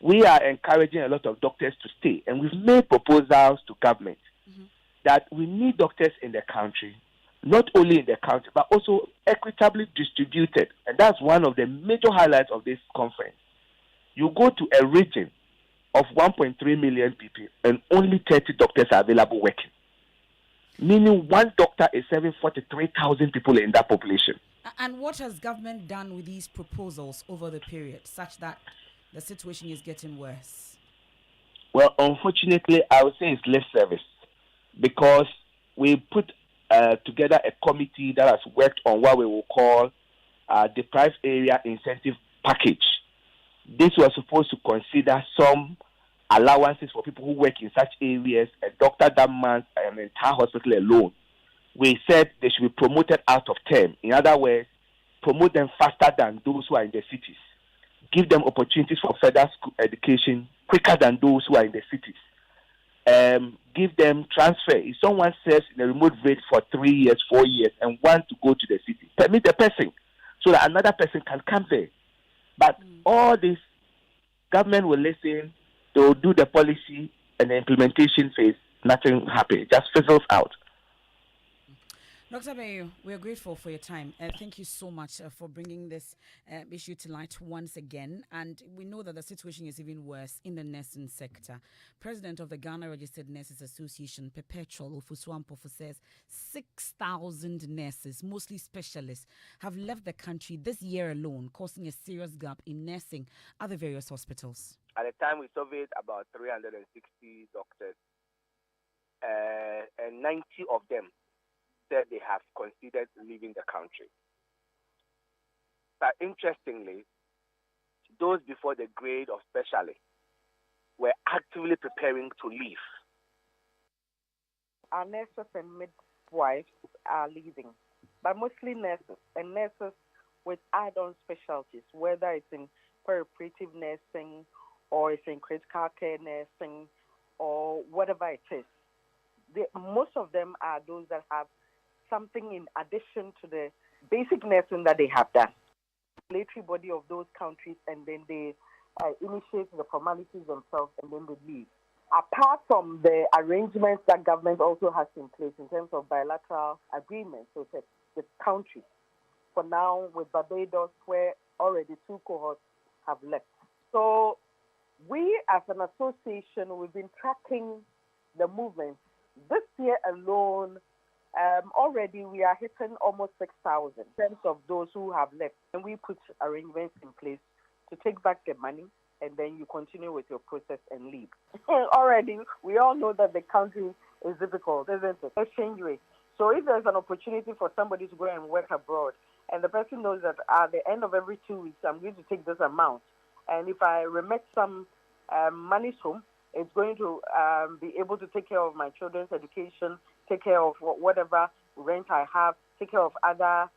We are encouraging a lot of doctors to stay, and we've made proposals to government that we need doctors in the country, not only in the country, but also equitably distributed. And that's one of the major highlights of this conference. You go to a region of 1.3 million people, and only 30 doctors are available working. Meaning one doctor is serving 43,000 people in that population. And what has government done with these proposals over the period, such that the situation is getting worse? Well, unfortunately, I would say it's lip service, because we put together a committee that has worked on what we will call deprived area incentive package. This was supposed to consider some allowances for people who work in such areas, a doctor that mans an entire hospital alone. We said they should be promoted out of term. In other words, promote them faster than those who are in the cities. give them opportunities for further school education quicker than those who are in the cities. Give them transfer. If someone serves in a remote village for 3 years, 4 years, and wants to go to the city, permit the person so that another person can come there. But all this, government will listen, they will do the policy and the implementation phase, nothing happens, just fizzles out. Dr. Bayo, we are grateful for your time. Thank you so much for bringing this issue to light once again. And we know that the situation is even worse in the nursing sector. President of the Ghana Registered Nurses Association, Perpetual Ofosu Ampofo, says 6,000 nurses, mostly specialists, have left the country this year alone, causing a serious gap in nursing at the various hospitals. At the time, we surveyed about 360 doctors, and 90 of them said they have considered leaving the country. But interestingly, those before the grade of specialist were actively preparing to leave. Our nurses and midwives are leaving, but mostly nurses, and nurses with add-on specialties, whether it's in perioperative nursing or it's in critical care nursing or whatever it is. Most of them are those that have something in addition to the basic nursing that they have done. The regulatory body of those countries, and then they initiate the formalities themselves, and then they leave. Apart from the arrangements that government also has in place in terms of bilateral agreements with countries. For now, with Barbados, where already 2 cohorts have left. So we, as an association, we've been tracking the movement. This year alone, already we are hitting almost 6,000 in terms of those who have left. And we put arrangements in place to take back the money, and then you continue with your process and leave. Already, we all know that the country is difficult, isn't it? Exchange rate. So if there's an opportunity for somebody to go and work abroad, and the person knows that at the end of every 2 weeks, I'm going to take this amount, and if I remit some money home, it's going to be able to take care of my children's education, take care of whatever rent I have, take care of other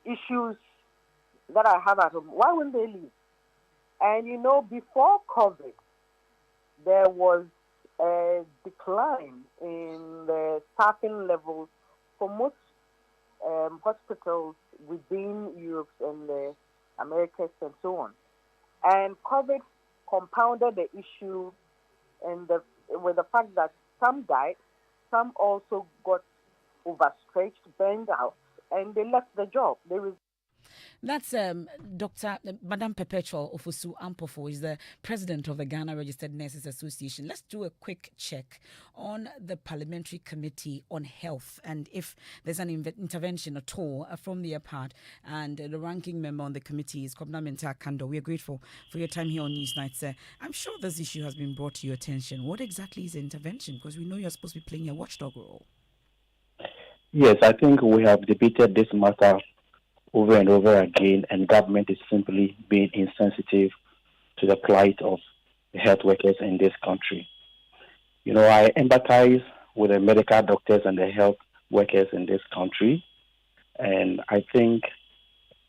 issues that I have at home. Why wouldn't they leave? And you know, before COVID, there was a decline in the staffing levels for most hospitals within Europe and the Americas and so on. And COVID compounded the issue with the fact that some died, some also got overstretched, burned out, and they left the job. That's Madame Perpetual Ofosu Ampofo is the president of the Ghana Registered Nurses Association. Let's do a quick check on the Parliamentary Committee on Health and if there's an intervention at all from their part. And the ranking member on the committee is Kobna Menta Kando. We are grateful for your time here on Newsnight, sir. I'm sure this issue has been brought to your attention. What exactly is the intervention? Because we know you're supposed to be playing a watchdog role. Yes, I think we have debated this matter over and over again, and government is simply being insensitive to the plight of the health workers in this country. You know, I empathize with the medical doctors and the health workers in this country, and I think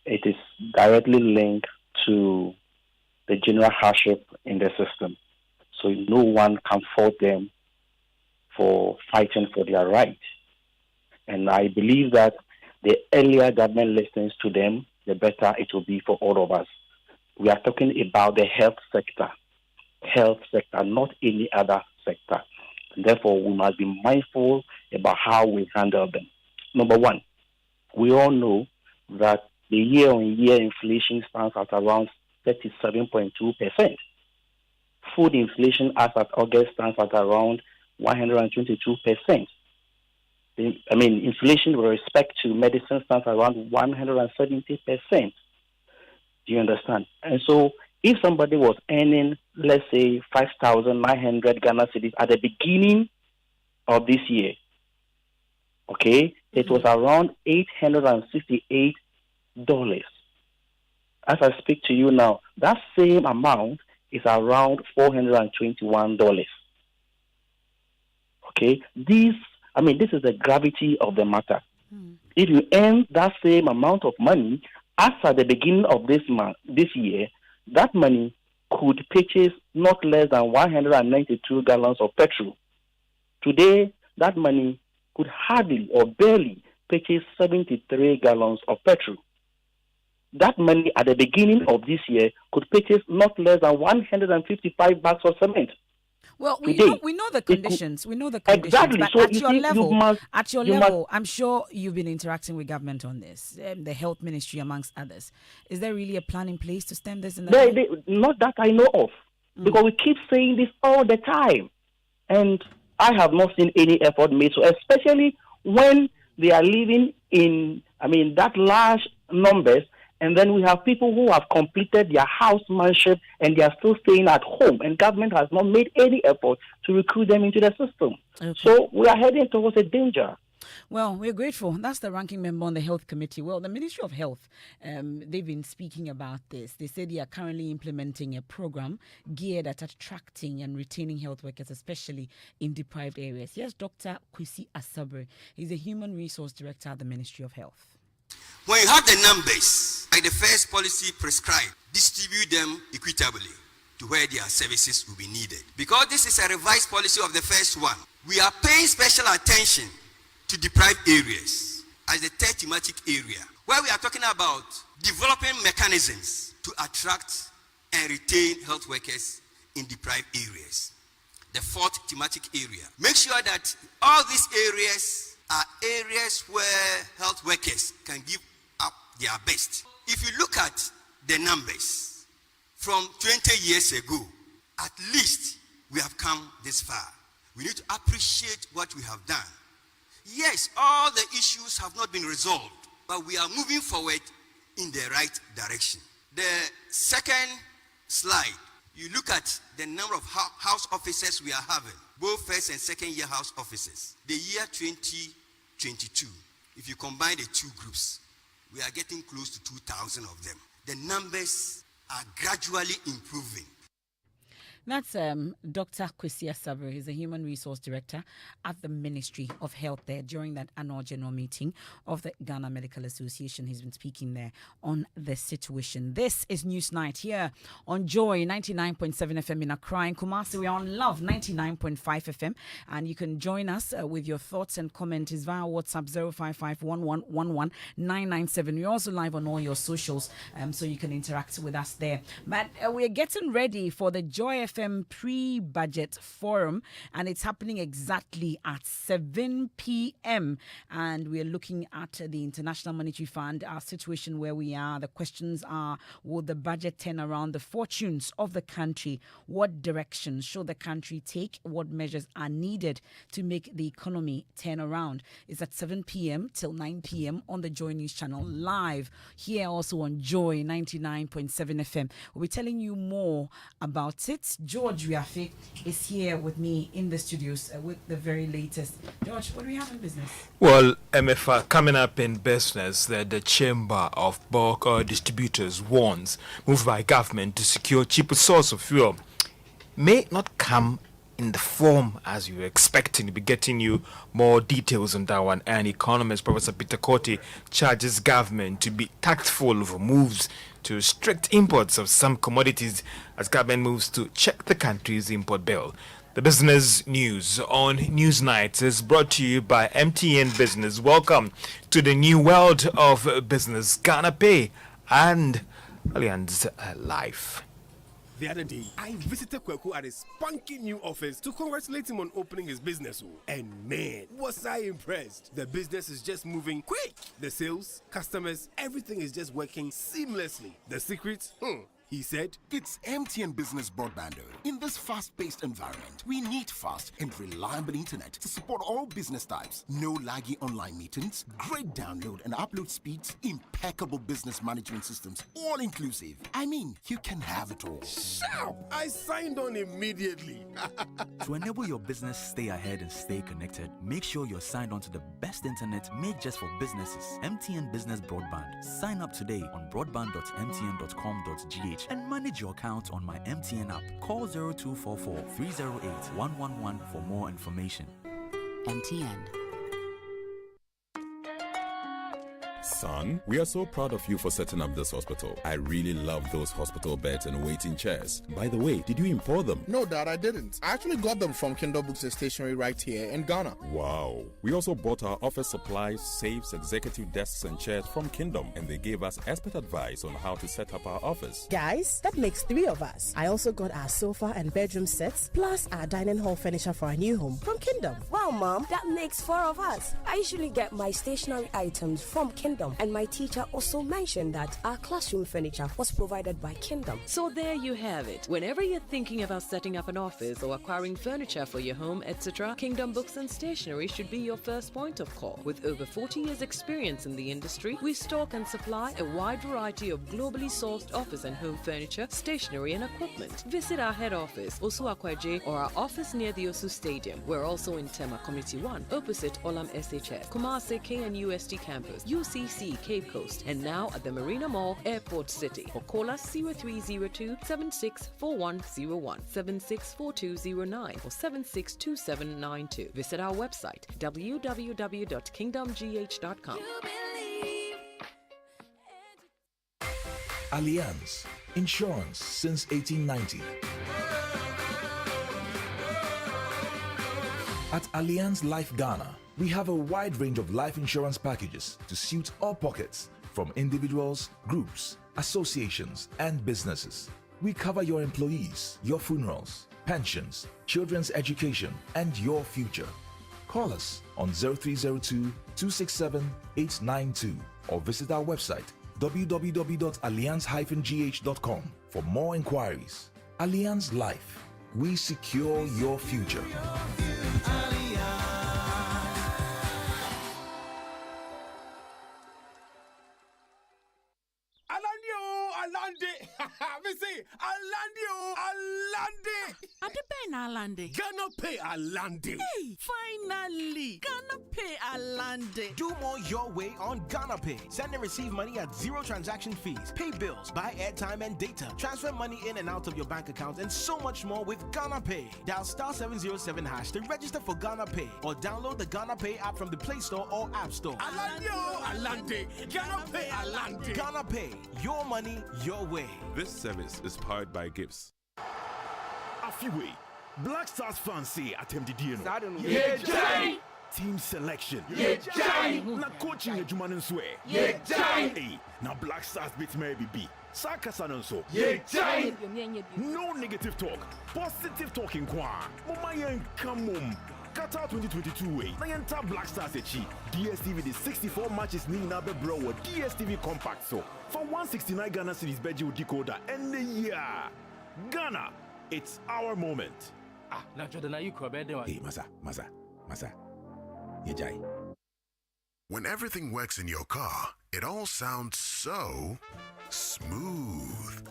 it is directly linked to the general hardship in the system. So no one can fault them for fighting for their right. And I believe that the earlier government listens to them, the better it will be for all of us. We are talking about the health sector, not any other sector. Therefore, we must be mindful about how we handle them. Number one, we all know that the year-on-year inflation stands at around 37.2%. Food inflation as at August stands at around 122%. I mean, inflation with respect to medicine stands around 170%. Do you understand? And so if somebody was earning, let's say, 5,900 Ghana cedis at the beginning of this year, okay, it was around $868. As I speak to you now, that same amount is around $421. Okay, this is the gravity of the matter. If you earn that same amount of money as at the beginning of this year, that money could purchase not less than 192 gallons of petrol. Today, that money could hardly or barely purchase 73 gallons of petrol. That money at the beginning of this year could purchase not less than 155 bags of cement. Well, we know the conditions. We know the conditions. Exactly. But So at your level, I'm sure you've been interacting with government on this, the health ministry amongst others. Is there really a plan in place to stem this? Not that I know of, because we keep saying this all the time, and I have not seen any effort made. So especially when they are living in, that large numbers. And then we have people who have completed their housemanship and they are still staying at home, and government has not made any effort to recruit them into the system. Okay. So we are heading towards a danger. Well, we're grateful. That's the ranking member on the Health Committee. Well, the Ministry of Health, they've been speaking about this. They say they are currently implementing a program geared at attracting and retaining health workers, especially in deprived areas. Yes, Dr. Kwesi Asabre. He's a Human Resource Director at the Ministry of Health. When you have the numbers, like the first policy prescribed, distribute them equitably to where their services will be needed. Because this is a revised policy of the first one, we are paying special attention to deprived areas as the third thematic area, where we are talking about developing mechanisms to attract and retain health workers in deprived areas. The fourth thematic area. Make sure that all these areas are areas where health workers can give up their best. If you look at the numbers from 20 years ago, at least we have come this far. We need to appreciate what we have done. Yes, all the issues have not been resolved, but we are moving forward in the right direction. The second slide, you look at the number of house officers we are having, both first and second year house officers. The year 2022, if you combine the two groups, we are getting close to 2,000 of them. The numbers are gradually improving. That's Dr. Kwesi Asabre. He's a Human Resource Director at the Ministry of Health there during that annual general meeting of the Ghana Medical Association. He's been speaking there on the situation. This is Newsnight here on Joy 99.7 FM in Accra and Kumasi. We are on Love 99.5 FM, and you can join us with your thoughts and comments via WhatsApp 055-1111-997. We're also live on all your socials, so you can interact with us there. But we're getting ready for the Joy FM pre-budget forum, and it's happening exactly at 7 p.m. and we're looking at the International Monetary Fund, our situation where we are. The questions are, will the budget turn around the fortunes of the country? What direction should the country take? What measures are needed to make the economy turn around? It's at 7 p.m. till 9 p.m. on the Joy News channel, live here also on Joy 99.7 FM. We'll be telling you more about it. George Riafe is here with me in the studios with the very latest. George, what do we have in business? Well, MFA, coming up in business, the Chamber of Bulk Oil Distributors warns move by government to secure cheaper source of fuel may not come in the form as you were expecting. To be getting you more details on that one. And economist Professor Peter Korte charges government to be tactful over moves to strict imports of some commodities as government moves to check the country's import bill. The business news on Newsnight is brought to you by MTN Business. Welcome to the new world of business. Ghana Pay and Allianz Life. The other day, I visited Kweku at his spunky new office to congratulate him on opening his business. And man, was I impressed. The business is just moving quick. The sales, customers, everything is just working seamlessly. The secret? He said, it's MTN Business Broadband. In this fast-paced environment, we need fast and reliable internet to support all business types. No laggy online meetings, great download and upload speeds, impeccable business management systems, all inclusive. I mean, you can have it all. Sharp! I signed on immediately. To enable your business stay ahead and stay connected, make sure you're signed on to the best internet made just for businesses. MTN Business Broadband. Sign up today on broadband.mtn.com.gh and manage your account on my MTN app. Call 0244 308 111 for more information. MTN. Son, we are so proud of you for setting up this hospital. I really love those hospital beds and waiting chairs. By the way, did you import them? No, Dad, I didn't. I actually got them from Kindle Books and Stationery right here in Ghana. Wow. We also bought our office supplies, safes, executive desks and chairs from Kingdom, and they gave us expert advice on how to set up our office. Guys, that makes 3 of us. I also got our sofa and bedroom sets, plus our dining hall furniture for our new home from Kingdom. Wow, Mom, that makes 4 of us. I usually get my stationery items from Kingdom, and my teacher also mentioned that our classroom furniture was provided by Kingdom. So there you have it. Whenever you're thinking about setting up an office or acquiring furniture for your home, etc., Kingdom Books and Stationery should be your first point of call. With over 40 years experience in the industry, we stock and supply a wide variety of globally sourced office and home furniture, stationery and equipment. Visit our head office, Osu Akwaje, or our office near the Osu Stadium. We're also in Tema Community 1, opposite Olam SHS, Kumasi KNUST campus, UCC Cape Coast, and now at the Marina Mall, Airport City. Or call us 0302 764101, 764209, or 762792. Visit our website www.kingdomgh.com. Allianz Insurance since 1890. At Allianz Life Ghana, we have a wide range of life insurance packages to suit all pockets, from individuals, groups, associations, and businesses. We cover your employees, your funerals, pensions, children's education, and your future. Call us on 0302-267-892 or visit our website www.allianz-gh.com for more inquiries. Allianz Life, we secure your future. Alande. Ghana Pay Alande. Hey, finally, Ghana Pay Alande. Do more your way on Ghana Pay. Send and receive money at 0 transaction fees. Pay bills, buy airtime and data. Transfer money in and out of your bank account and so much more with Ghana Pay. Dial *707# to register for Ghana Pay or download the Ghana Pay app from the Play Store or App Store. Alande, Alande. Ghana Pay Alande. Ghana Pay. Your money, your way. This service is powered by Gibbs. Afiwe, Black Stars fans say attempt the Yeah, Jai! Team selection. Yeah, Jai! Na coaching Ejuman swear. Yeah, Jai! Hey, now Black Stars beat maybe B. Sakasa so. Yeah, Jai! No negative talk. Positive talking kwa. Mama come on. Qatar 2022 way. Nayanta Black Stars echi. DSTV the 64 matches ni na be bro with DSTV compact so. For 169 Ghana cedis beji decoder and the year. Ghana, it's our moment. Ah, now Jordan, are you Hey, Masa. Yejai. When everything works in your car, it all sounds so smooth.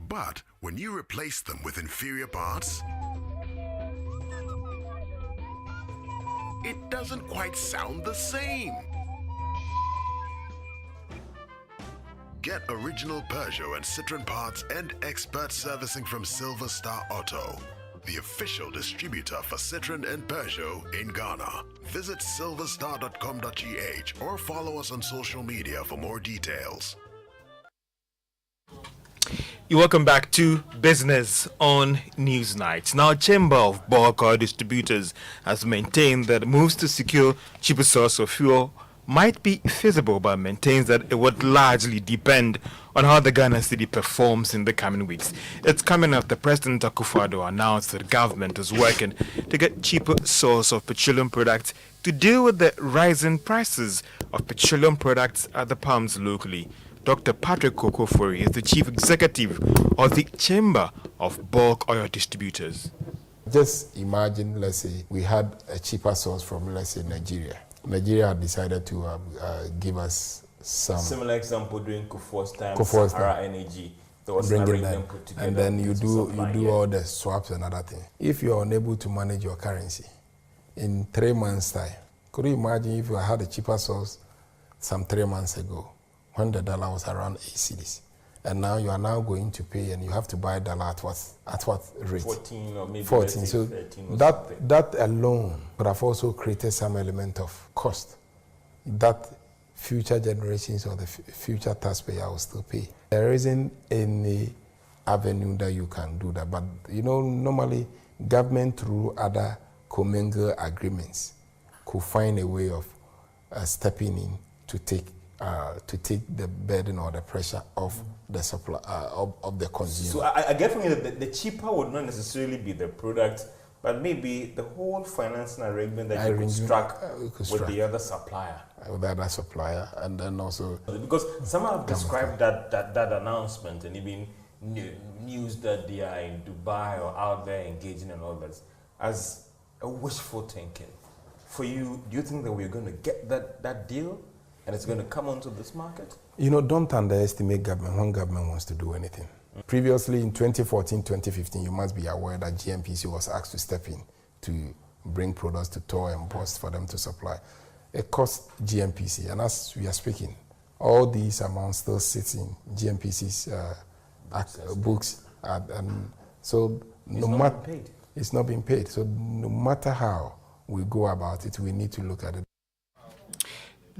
But when you replace them with inferior parts, it doesn't quite sound the same. Get original Peugeot and Citroen parts and expert servicing from Silver Star Auto, the official distributor for Citroen and Peugeot in Ghana. Visit silverstar.com.gh or follow us on social media for more details. You're welcome back to Business on Newsnight. Now, Chamber of Bulk Oil Distributors has maintained that moves to secure cheaper source of fuel might be feasible, but maintains that it would largely depend on how the Ghana cedi performs in the coming weeks. It's coming after President Akufo-Addo announced that the government is working to get cheaper source of petroleum products to deal with the rising prices of petroleum products at the pumps locally. Dr. Patrick Kokofori is the Chief Executive of the Chamber of Bulk Oil Distributors. Just imagine, let's say, we had a cheaper source from, let's say, Nigeria. Nigeria had decided to give us some... Similar example during Kufuor's time, Sahara Energy. There was bringing them, put together and then you do all the swaps and other things. If you're unable to manage your currency in 3 months' time, could you imagine if you had a cheaper source some 3 months ago, when the dollar was around 8 cedis? and now you are now going to pay, and you have to buy dollar at what rate? 14 or maybe 14. So 13 or that alone would have also created some element of cost that future generations or the future taxpayer will still pay. There isn't any avenue that you can do that, but normally government through other commingled agreements could find a way of stepping in to take the burden or the pressure off the supply of the consumer. So I get from you that the cheaper would not necessarily be the product, but maybe the whole financing arrangement that you could strike with the other supplier. With the other supplier, and then also because some have described that announcement and even news that they are in Dubai or out there engaging and all that as a wishful thinking. For you, do you think that we're going to get that deal and it's going to come onto this market? Don't underestimate government when government wants to do anything. Previously, in 2014, 2015, you must be aware that GNPC was asked to step in to bring products to Tor and Bost for them to supply. It cost GNPC, and as we are speaking, all these amounts still sit in GNPC's books, and so it's not being paid. So no matter how we go about it, we need to look at it.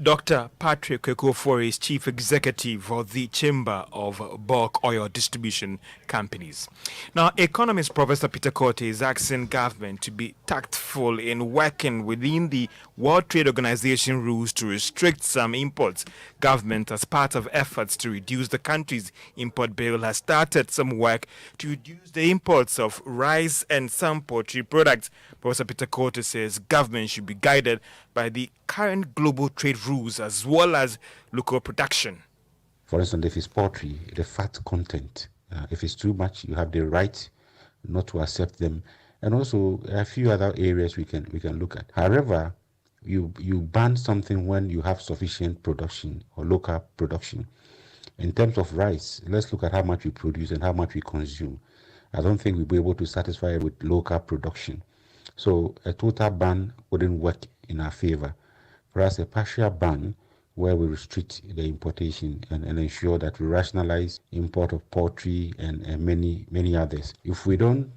Dr. Patrick Kwekuofor is Chief Executive of the Chamber of Bulk Oil Distribution Companies. Now, economist Professor Peter Kortei is asking government to be tactful in working within the World Trade Organization rules to restrict some imports. Government, as part of efforts to reduce the country's import bill, has started some work to reduce the imports of rice and some poultry products. Professor Peter Kortei says government should be guided by the current global trade rules as well as local production. For instance, if it's poultry, the fat content, if it's too much, you have the right not to accept them. And also a few other areas we can look at. However, you ban something when you have sufficient production or local production. In terms of rice, let's look at how much we produce and how much we consume. I don't think we'll be able to satisfy it with local production. So a total ban wouldn't work in our favor. For us, a partial ban where we restrict the importation and ensure that we rationalize import of poultry and many others. If we don't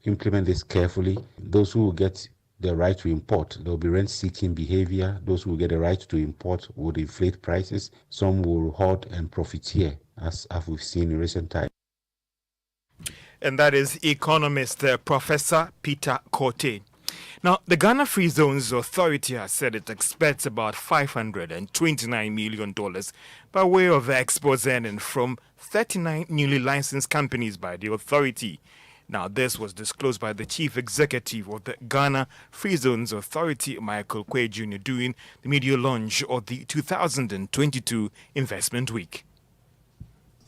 implement this carefully, those who will get the right to import, there will be rent-seeking behavior. Those who will get the right to import would inflate prices. Some will hoard and profiteer, as we've seen in recent times. And that is economist Professor Peter Kortei. Now, the Ghana Free Zones Authority has said it expects about $529 million by way of exports earning from 39 newly licensed companies by the authority. Now, this was disclosed by the Chief Executive of the Ghana Free Zones Authority, Michael Quay Jr., during the media launch of the 2022 Investment Week.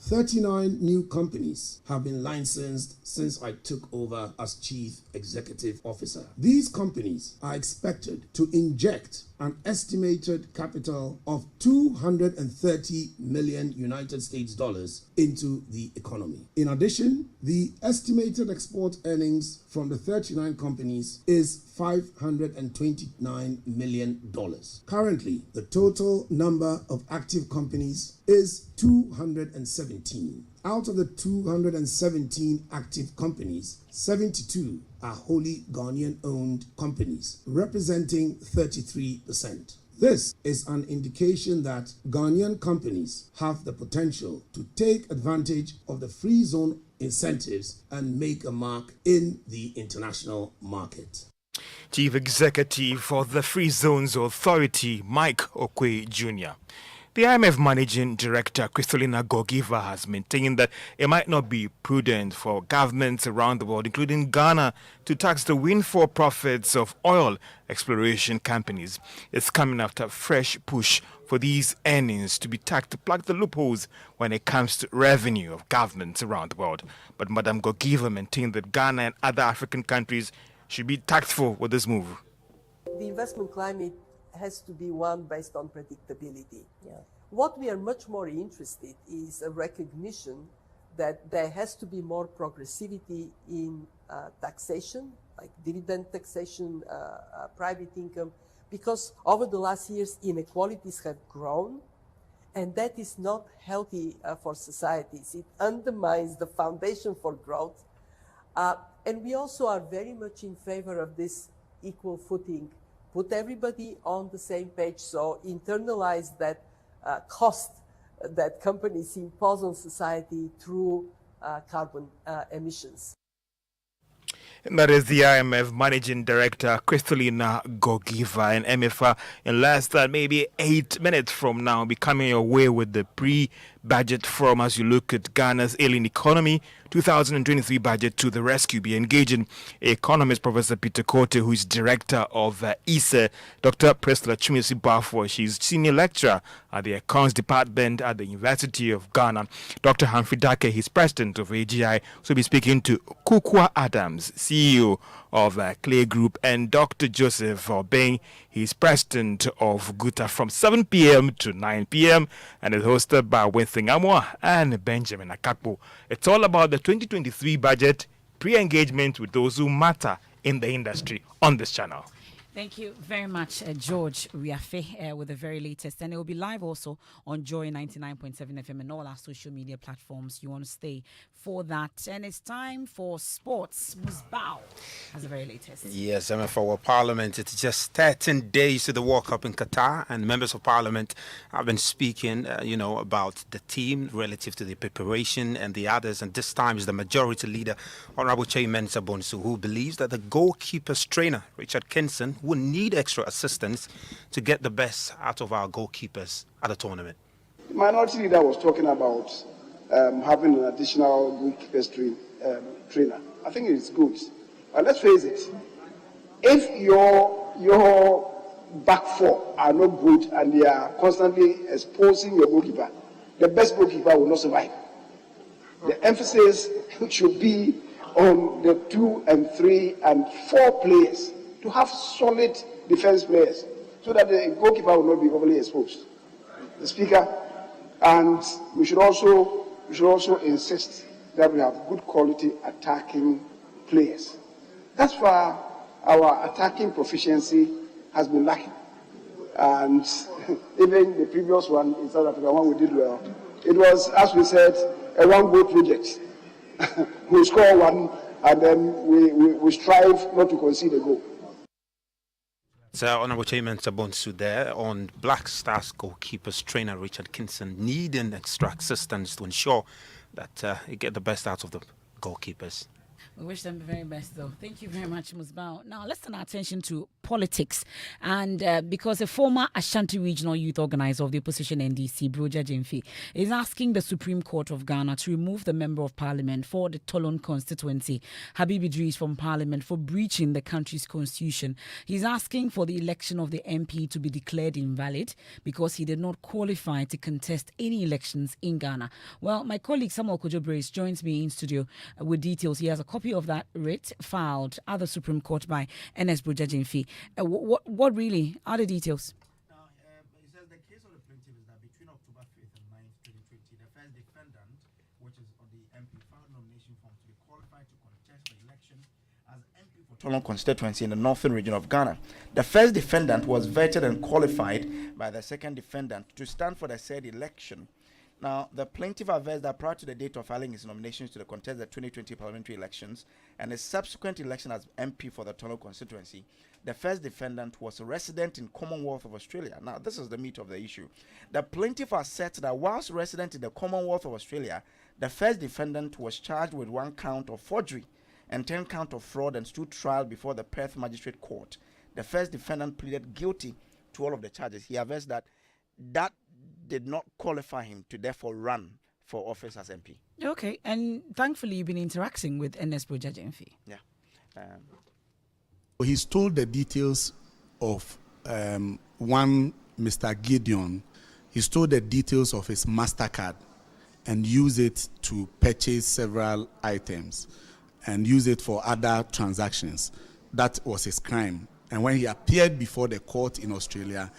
39 new companies have been licensed since I took over as Chief Executive Officer. These companies are expected to inject an estimated capital of $230 million United States dollars into the economy. In addition, the estimated export earnings from the 39 companies is $529 million. Currently, the total number of active companies is 217. Out of the 217 active companies, 72 are wholly Ghanaian-owned companies, representing 33%. This is an indication that Ghanaian companies have the potential to take advantage of the free zone incentives and make a mark in the international market. Chief Executive for the Free Zones Authority, Mike Okwe Jr. The IMF Managing Director, Kristalina Georgieva, has maintained that it might not be prudent for governments around the world, including Ghana, to tax the windfall profits of oil exploration companies. It's coming after a fresh push for these earnings to be taxed to plug the loopholes when it comes to revenue of governments around the world. But Madam Georgieva maintained that Ghana and other African countries should be tactful with this move. The investment climate has to be one based on predictability. What we are much more interested is a recognition that there has to be more progressivity in taxation, like dividend taxation, private income, because over the last years inequalities have grown And that is not healthy for societies. It undermines the foundation for growth. And we also are very much in favor of this equal footing. Put everybody on the same page, so internalize that cost that companies impose on society through carbon emissions. And that is the IMF Managing Director, Kristalina Georgieva, and MFA in less than maybe 8 minutes from now be coming your way with the pre-budget forum as you look at Ghana's ailing economy, 2023 budget to the rescue. Be engaging economist Professor Peter Kote, who is director of ISE, Dr. Priscilla Chumisi Bafo. She's senior lecturer at the Accounts Department at the University of Ghana. Dr. Humphrey Dake, he's president of AGI, so be speaking to Kukwa Adams, CEO of Clay Group, and Dr. Joseph Obeng, he's president of Guta, from 7 p.m. to 9 p.m. and is hosted by Winston Amwa and Benjamin Akakpo. It's all about the 2023 budget, pre-engagement with those who matter in the industry on this channel. Thank you very much, George Riafe, with the very latest. And it will be live also on Joy 99.7 FM and all our social media platforms. You want to stay for that. And it's time for sports. Musbao has the very latest. Yes, for our parliament, it's just 13 days to the World Cup in Qatar. And members of parliament have been speaking, about the team relative to the preparation and the others. And this time is the majority leader, Honorable Chei Mensah Bonsu, who believes that the goalkeeper's trainer, Richard Kinson, will need extra assistance to get the best out of our goalkeepers at the tournament. The minority leader was talking about having an additional goalkeepers trainer. I think it's good. But let's face it, if your back four are not good and they are constantly exposing your goalkeeper, the best goalkeeper will not survive. The emphasis should be on the 2 and 3 and 4 players, to have solid defense players so that the goalkeeper will not be overly exposed. The Speaker, and we should also insist that we have good quality attacking players. That's why our attacking proficiency has been lacking. And even the previous one in South Africa, one we did well, it was, as we said, a one-goal project. We score one and then we strive not to concede a goal. So, Honorable Chairman Sabonsu there on Black Stars goalkeepers trainer Richard Kinson needing extra assistance to ensure that he get the best out of the goalkeepers. We wish them the very best, though. Thank you very much, Musbao. Now, let's turn our attention to politics. And because a former Ashanti Regional Youth Organizer of the opposition NDC, Broja Jemfi, is asking the Supreme Court of Ghana to remove the Member of Parliament for the Tolon constituency, Habib Idris, from Parliament for breaching the country's constitution. He's asking for the election of the MP to be declared invalid because he did not qualify to contest any elections in Ghana. Well, my colleague Samuel Kojo Brace joins me in studio with details. He has a copy of that writ filed at the Supreme Court by NS Broja Jemfi. What really are the details? It says the case of the plaintiff is that between October 5th and 9th, 2020, the first defendant, which is on the MP, filed nomination form to be qualified to contest the election as MP for Tolon constituency in the northern region of Ghana. The first defendant was vetted and qualified by the second defendant to stand for the said election. Now, the plaintiff averts that prior to the date of filing his nominations to the contest the 2020 parliamentary elections and his subsequent election as MP for the Tolon constituency, the first defendant was a resident in Commonwealth of Australia. Now, this is the meat of the issue. The plaintiff asserts that whilst resident in the Commonwealth of Australia, the first defendant was charged with 1 count of forgery and 10 count of fraud and stood trial before the Perth Magistrate Court. The first defendant pleaded guilty to all of the charges. He averts that did not qualify him to therefore run for office as MP. Okay, and thankfully you've been interacting with NS Broja Jemfi. Yeah. He's told the details of one Mr. Gideon. He's told the details of his MasterCard and use it to purchase several items and use it for other transactions. That was his crime. And when he appeared before the court in Australia,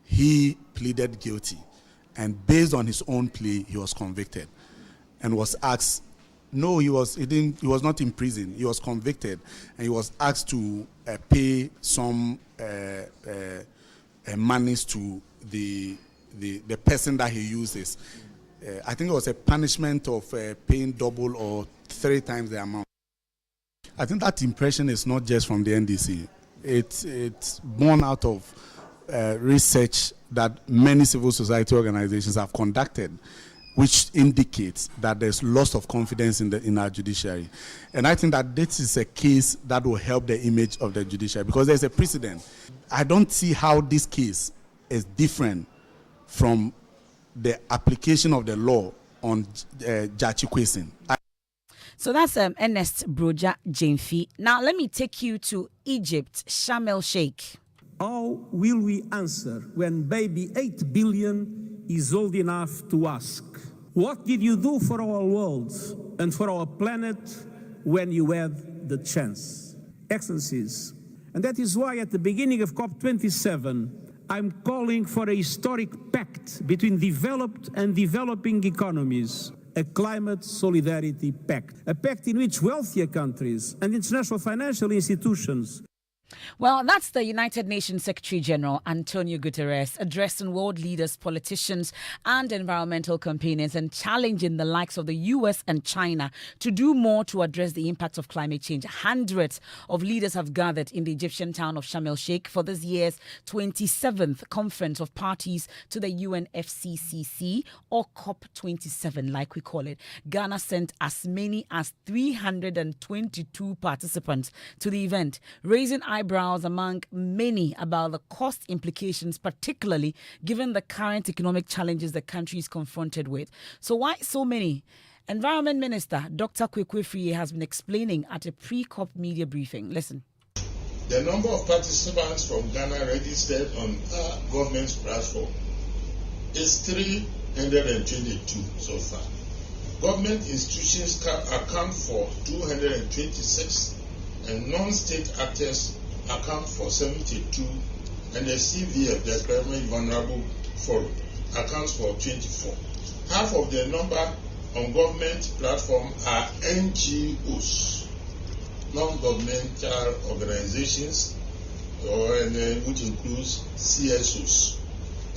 he pleaded guilty. And based on his own plea, he was convicted and was asked, no, he was not in prison. He was convicted and he was asked to pay some monies to the the person that he uses. I think it was a punishment of paying double or 3 times the amount. I think that impression is not just from the NDC. It's born out of research that many civil society organizations have conducted, which indicates that there's loss of confidence in our judiciary. And I think that this is a case that will help the image of the judiciary because there's a precedent. I don't see how this case is different from the application of the law on Gyakye Quayson. So that's Ernest Broja Jamefi. Now let me take you to Egypt, Sharm el-Sheikh. How will we answer when baby 8 billion is old enough to ask, what did you do for our world and for our planet when you had the chance? Excellencies, and that is why at the beginning of COP27, I'm calling for a historic pact between developed and developing economies, a climate solidarity pact, a pact in which wealthier countries and international financial institutions. Well, that's the United Nations Secretary General Antonio Guterres addressing world leaders, politicians and environmental campaigners and challenging the likes of the US and China to do more to address the impact of climate change. Hundreds of leaders have gathered in the Egyptian town of Sharm el-Sheikh for this year's 27th Conference of Parties to the UNFCCC, or COP27 like we call it. Ghana sent as many as 322 participants to the event, raising eyebrows among many about the cost implications, particularly given the current economic challenges the country is confronted with. So why so many? Environment Minister Dr. Kwekwe Friye has been explaining at a pre-COP media briefing. Listen. The number of participants from Ghana registered on our government's platform is 322 so far. Government institutions account for 226 and non-state actors account for 72, and the CVF, the Climate Vulnerable Forum, accounts for 24. Half of the number on government platform are NGOs, non-governmental organizations, which includes CSOs,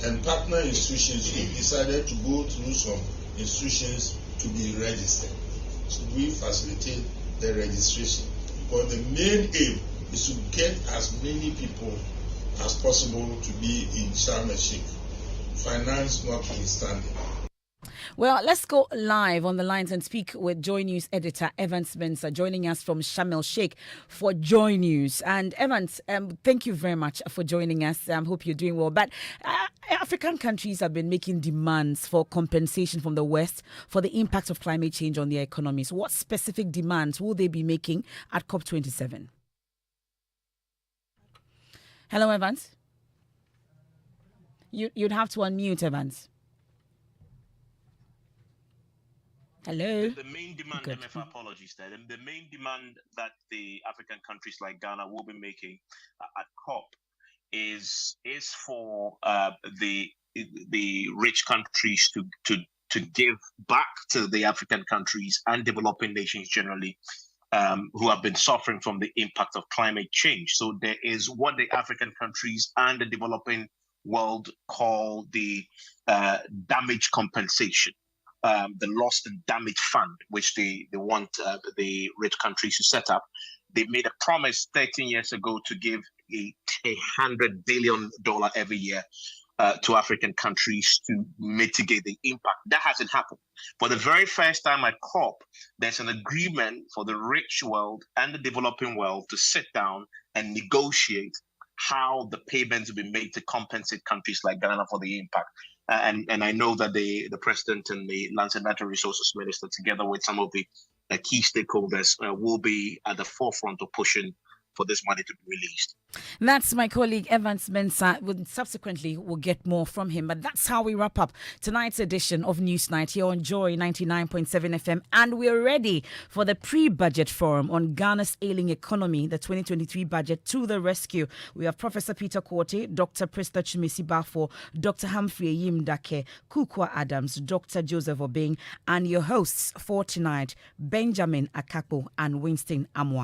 and partner institutions who decided to go through some institutions to be registered. So we facilitate the registration. But the main aim is to get as many people as possible to be in Sharm el-Sheikh, finance notwithstanding. Well, let's go live on the lines and speak with Joy News editor Evans Mensah, joining us from Sharm el-Sheikh for Joy News. And Evans, thank you very much for joining us. I hope you're doing well. But African countries have been making demands for compensation from the West for the impact of climate change on their economies. What specific demands will they be making at COP27? Hello, Evans. You'd have to unmute, Evans. Hello. The main demand, MF, apologies there. The main demand that the African countries like Ghana will be making at COP is for the rich countries to give back to the African countries and developing nations generally who have been suffering from the impact of climate change. So there is what the African countries and the developing world call the damage compensation. The lost and damage fund, which they want the rich countries to set up. They made a promise 13 years ago to give $100 billion every year to African countries to mitigate the impact. That hasn't happened. For the very first time at COP, there's an agreement for the rich world and the developing world to sit down and negotiate how the payments will be made to compensate countries like Ghana for the impact. And I know that the president and the Lands and Natural Resources Minister, together with some of the key stakeholders, will be at the forefront of pushing for this money to be released. That's my colleague Evans Mensah. Subsequently, we'll get more from him. But that's how we wrap up tonight's edition of Newsnight here on Joy 99.7 FM. And we're ready for the pre-budget forum on Ghana's ailing economy, the 2023 budget to the rescue. We have Professor Peter Quartey, Dr. Prista Chumisi Bafo, Dr. Humphrey Yim Dake, Kukwa Adams, Dr. Joseph Obeng, and your hosts for tonight, Benjamin Akakpo and Winston Amwa.